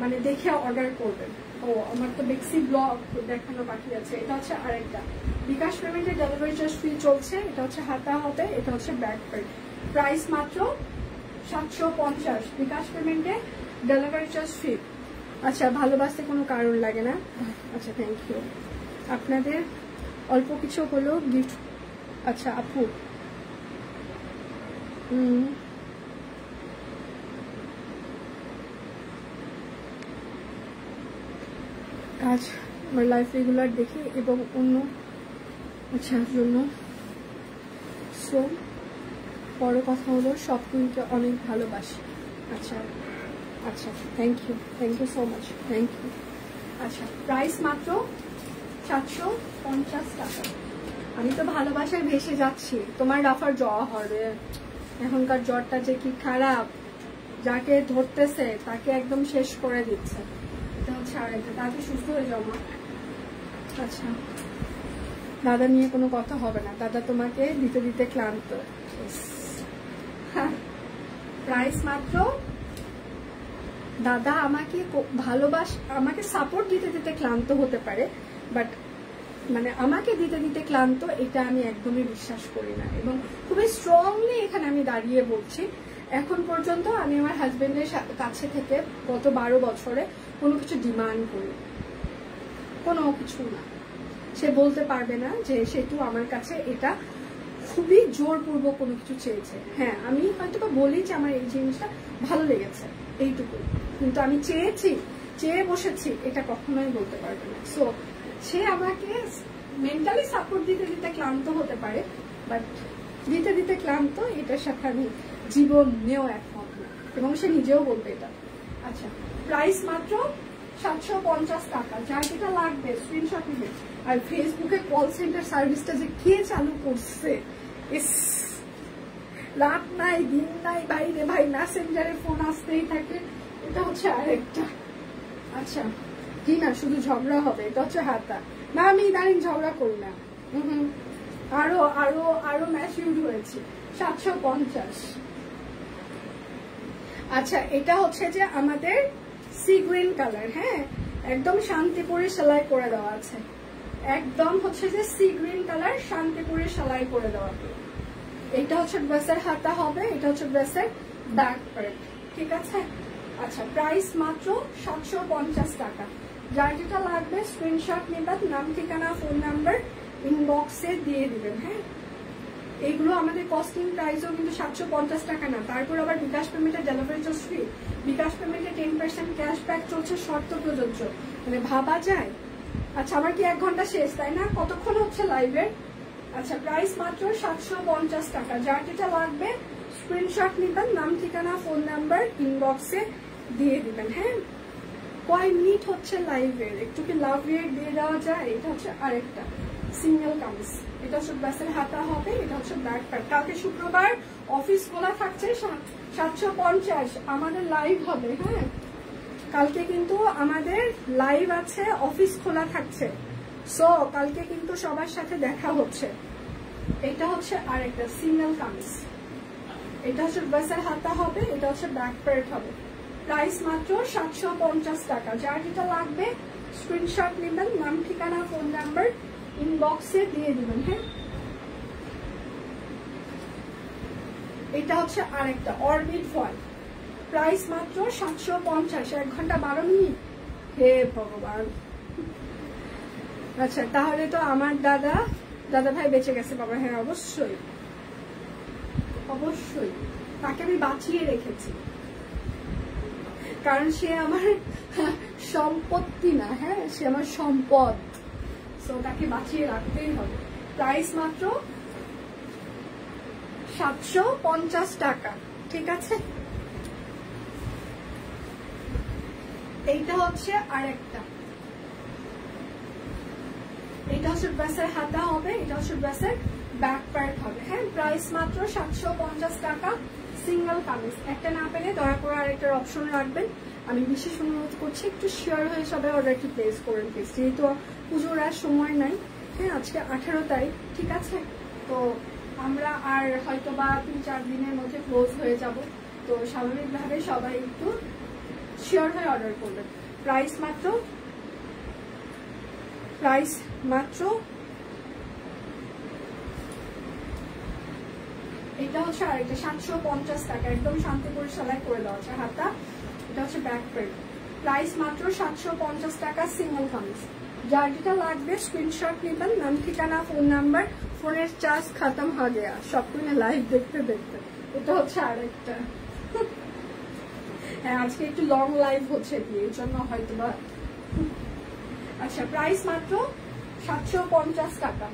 মানে দেখে অর্ডার করবেন। ও আমার তো বেক্সি ব্লগ দেখানো বাকি আছে। এটা হচ্ছে আরেকটা, বিকাশ পেমেন্টে ডেলিভারি চার্জ ফ্রি চলছে। এটা হচ্ছে হাতা হবে, এটা হচ্ছে ব্যাক পার্ট, প্রাইস মাত্র 750, বিকাশ পেমেন্টে ডেলিভারি চার্জ ফ্রি। আচ্ছা ভালোবাসতে কোনো কারণ লাগে না। আচ্ছা থ্যাংক ইউ, আপনাদের অল্প কিছু হলো গিফট। আচ্ছা আপু কাজ আমার লাইফ রেগুলার দেখি এবং অন্য আচ্ছা জন্য। সো বড় কথা হলো সব কুইনকে অনেক ভালোবাসি। আচ্ছা thank you so much, thank you. আচ্ছা প্রাইস মাত্র 750 টাকা। আমি তো ভালোবাসায় ভেসে যাচ্ছি, তোমার রাফার জ্বর হবে। এখনকার জ্বরটা যে কি খারাপ, যাকে ধরতেছে তাকে একদম শেষ করে দিচ্ছে। এটা হচ্ছে আরেকটা, তাকে সুস্থ হয়ে যাও মা। আচ্ছা দাদা নিয়ে কোনো কথা হবে না, দাদা তোমাকে দিতে দিতে ক্লান্ত। প্রাইস মাত্র, দাদা আমাকে আমাকে সাপোর্ট দিতে দিতে ক্লান্ত হতে পারে, বাট মানে আমাকে দিতে দিতে ক্লান্ত এটা আমি একদমই বিশ্বাস করি না। এবং খুবই স্ট্রংলি এখানে আমি দাঁড়িয়ে বলছি, এখন পর্যন্ত আমি আমার হাজবেন্ডের কাছে থেকে গত 12 বছরে কোনো কিছু ডিমান্ড করি, কোনো কিছু না। সে বলতে পারবে না যে সেটু আমার কাছে এটা খুবই জোরপূর্বক কোনো কিছু চেয়েছে। হ্যাঁ আমি হয়তো বা বলি যে আমার এই জিনিসটা ভালো লেগেছে এইটুকু, কিন্তু আমি চেয়ে বসেছি এটা কখনোই বলতে পারবে না। সো সে আমাকে মেন্টালি সাপোর্ট দিতে দিতে ক্লান্ত হতে পারে, বাট দিতে দিতে ক্লান্ত এটার সাথে আমি জীবন নিয়েও একমত না, এবং সে নিজেও বলবে এটা। আচ্ছা প্রাইস মাত্র 750 টাকা। যার যেটা লাগবে স্ক্রিনশট নিবে। আর ফেসবুকে কল সেন্টার সার্ভিসটা যে কে চালু করছে, রাত নাই দিন নাই বাইরে ভাই, মেসেঞ্জারে ফোন আসতেই থাকে। এটা হচ্ছে আরেকটা। আচ্ছা কি না শুধু ঝগড়া হবে, এটা হচ্ছে হাতা না, আমি ইদানিং ঝগড়া করি না, আরো আরো আরো ম্যাচিউর হয়েছে। 750। আচ্ছা এটা হচ্ছে যে আমাদের সি গ্রিন কালার, হ্যাঁ একদম শান্তিপুরে সেলাই করে দেওয়া আছে, একদম হচ্ছে যে সি গ্রিন কালার শান্তিপুরে সেলাই করে দেওয়া। এটা হচ্ছে ড্রেসের হাতা হবে, এটা হচ্ছে ড্রেসের ব্যাক পার্ট, ঠিক আছে। আচ্ছা প্রাইস মাত্র 750 টাকা। যার যেটা লাগবে স্ক্রিনশট নেবেন, নাম ঠিকানা ফোন নাম্বার ইনবক্সে দিয়ে দিবেন। হ্যাঁ, এইগুলো আমাদের কস্টিং প্রাইসও কিন্তু 750 টাকা না। তারপর আবার বিকাশ পেমেন্টের ডেলিভারি চার্জ ফ্রি, বিকাশ পেমেন্টে 10% ক্যাশব্যাক চলছে, শর্ত প্রযোজ্য, মানে ভাবা যায়। আচ্ছা, আমার কি 1 ঘন্টা শেষ, তাই না? কতক্ষণ হচ্ছে লাইভের? আচ্ছা, প্রাইস মাত্র 750 টাকা। যার যেটা লাগবে স্ক্রিনশট নেবেন, নাম ঠিকানা ফোন নাম্বার ইনবক্সে দিয়ে দিবেন। হ্যাঁ, কয় মিনিট হচ্ছে লাইভের, একটু কি লাভ রেট দিয়ে দেওয়া যায়? এটা হচ্ছে আরেকটা সিঙ্গেল কামিজ, এটা হচ্ছে ব্যাসের হাতা হবে, এটা হচ্ছে ব্যাক প্যান্ট। কালকে শুক্রবার অফিস খোলা থাকছে, 750 আমাদের লাইভ হবে। হ্যাঁ, কালকে কিন্তু আমাদের লাইভ আছে, অফিস খোলা থাকছে, সো কালকে কিন্তু সবার সাথে দেখা হচ্ছে। এটা হচ্ছে আরেকটা সিঙ্গেল কামিজ, এটা হচ্ছে ব্যাসের হাতা হবে, এটা হচ্ছে ব্যাক প্যান্ট হবে। প্রাইস মাত্র 750 টাকা। যার যেটা লাগবে স্ক্রিনশট নেবেন, নাম ঠিকানা ফোন নাম্বার ইনবক্সে দিয়ে দিবেন। হ্যাঁ, এটা হচ্ছে আরেকটা অরবিট ফয়েল, প্রাইস মাত্র 750, 1 ঘন্টা 12 মিনিট। হে ভগবান। আচ্ছা, তাহলে তো আমার দাদা ভাই বেঁচে গেছে বাবা। হ্যাঁ, অবশ্যই অবশ্যই, তাকে আমি বাঁচিয়ে রেখেছি, কারণ সে আমার সম্পত্তি না। হ্যাঁ, সে আমার সম্পদ, সো তাকে বাঁচিয়ে রাখতেই হবে। প্রাইস মাত্র 750 টাকা। ঠিক আছে, এইটা হচ্ছে আরেকটা, এটা হচ্ছে ড্রেসের হাতা হবে, এটা হচ্ছে ড্রেসের ব্যাক পার্ট হবে। হ্যাঁ, প্রাইস মাত্র 750 টাকা। সিঙ্গেল কামিজ। একটা না পেলে দয়া করে আরেকটার অপশন রাখবেন। আমি বিশেষ অনুরোধ করছি, একটু শেয়ার হয়ে সবাই অর্ডারটি প্লেস করেন প্লিজ, যেহেতু পুজোর আর সময় নাই। হ্যাঁ, আজকে 18 তারিখ। ঠিক আছে, তো আমরা আর হয়তো বা 3-4 দিনের মধ্যে ক্লোজ হয়ে যাব, তো স্বাভাবিকভাবে সবাই একটু শেয়ার হয়ে অর্ডার করবেন। প্রাইস মাত্র এটা হচ্ছে আরেকটা 750 টাকা, একদম শান্তিপুর সেলাই করে দেওয়া আছে হাতা। এটা হচ্ছে ব্যাক প্যান্ট, প্রাইস মাত্র 750 টাকা। সিঙ্গেল কামিজ। যার যেটা লাগবে স্ক্রিনশট নেবেন, নাম ঠিকানা ফোন নাম্বার, ফোনের চার্জ খতম হয়ে গেয়া সবগুলো লাইভ দেখতে দেখতে। এটা হচ্ছে আরেকটা। হ্যাঁ, আজকে একটু লং লাইভ হচ্ছে, এর জন্য হয়তো বা। আচ্ছা, প্রাইস মাত্র 750 টাকা।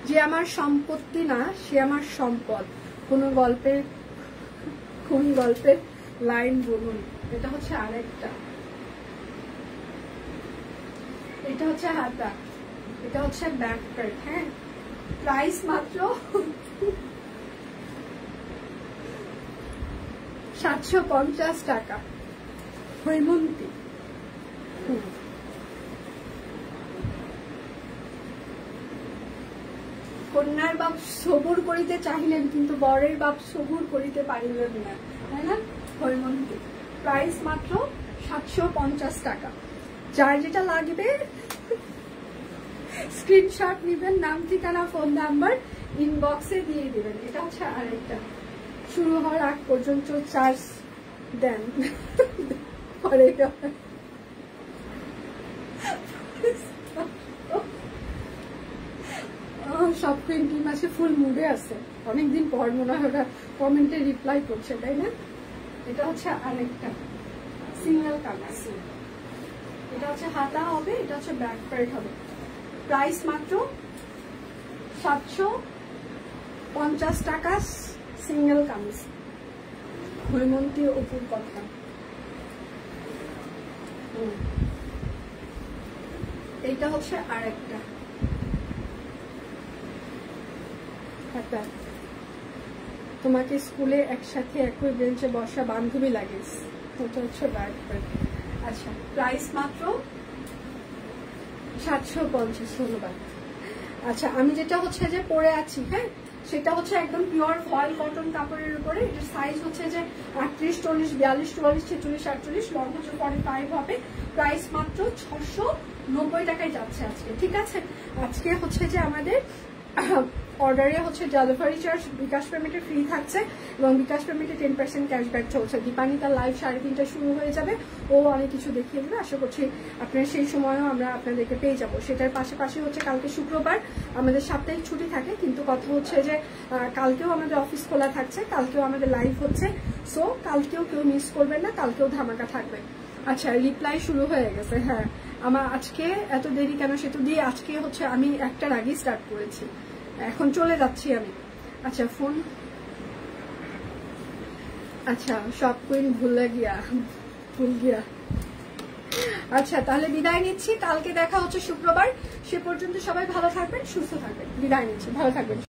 যে আমার সম্পত্তি না, সে আমার সম্পদ। কোন গল্পের লাইন বলুন। এটা হচ্ছে আরেকটা, এটা হচ্ছে হাতা, এটা হচ্ছে ব্যাক প্যান্ট। হ্যাঁ, প্রাইস মাত্র 750 টাকা। হৈমন্তী। কন্যার বাপ সবুর করিতে চাহিলেন, কিন্তু বরের বাপ সবুর করিতে পারিলেন না, তাই না? হৈমন্তী। প্রাইস মাত্র 750 টাকা। যার যেটা লাগবে স্ক্রিনশট নিবেন, নাম ঠিকানা ফোন নাম্বার ইনবক্সে দিয়ে দিবেন। এটা হচ্ছে আরেকটা, শুরু হওয়ার আগ পর্যন্ত চার্জ দেন, পরে সব কুইন টিম আছে, ফুল মুডে আছে। অনেকদিন পর মনে হয় ওরা কমেন্টে রিপ্লাই করছে, তাই না? এটা হচ্ছে আরেকটা সিঙ্গেল কামিজ, এটা হচ্ছে হাতা হবে, এটা হচ্ছে ব্যাক প্যান্ট হবে। প্রাইস মাত্র 750 টাকা। সিঙ্গেল কামিজ। হৈমন্তী অপুর কথা। এইটা হচ্ছে আরেকটা, তোমাকে স্কুলে একসাথে একই বেঞ্চে বসা বান্ধবী লাগে, ওটা হচ্ছে ব্যাক প্যান্ট। আচ্ছা, প্রাইস মাত্র 750। ধন্যবাদ। আচ্ছা, আমি যেটা হচ্ছে যে পরে আছি, হ্যাঁ, সেটা হচ্ছে একদম পিওর ফয়েল কটন কাপড়ের উপরে। এটার সাইজ হচ্ছে যে 38, 40, 42, 44, 46, 48, লং হচ্ছে 45 হবে। প্রাইস মাত্র 690 টাকায় যাচ্ছে আজকে। ঠিক আছে, আজকে হচ্ছে যে আমাদের অর্ডারে হচ্ছে ডেলিভারি চার্জ বিকাশ পেমেন্টে ফ্রি থাকছে এবং বিকাশ পেমেন্টে 10% ক্যাশব্যাক চলছে। দীপানি তার লাইভ 3:30টায় শুরু হয়ে যাবে, ও অনেক কিছু দেখিয়ে দেবে। আশা করছি আপনার সেই সময়ও আমরা আপনাদেরকে পেয়ে যাব। সেটার পাশাপাশি হচ্ছে কালকে শুক্রবার আমাদের সাপ্তাহিক ছুটি থাকে, কিন্তু কথা হচ্ছে যে কালকেও আমাদের অফিস খোলা থাকছে, কালকেও আমাদের লাইভ হচ্ছে। সো কালকেও কেউ মিস করবেন না, কালকেও ধামাকা থাকবে। আচ্ছা, রিপ্লাই শুরু হয়ে গেছে। হ্যাঁ, আমার আজকে এত দেরি কেন সেতু দিয়ে, আজকে হচ্ছে আমি 1টার আগেই স্টার্ট করেছি, এখন চলে যাচ্ছি আমি। আচ্ছা ফোন, আচ্ছা সব কুইন ভুল গিয়া। আচ্ছা তাহলে বিদায় নিচ্ছি, কালকে দেখা হচ্ছে শুক্রবার। সে পর্যন্ত সবাই ভালো থাকবেন, সুস্থ থাকবেন। বিদায় নিচ্ছি, ভালো থাকবেন।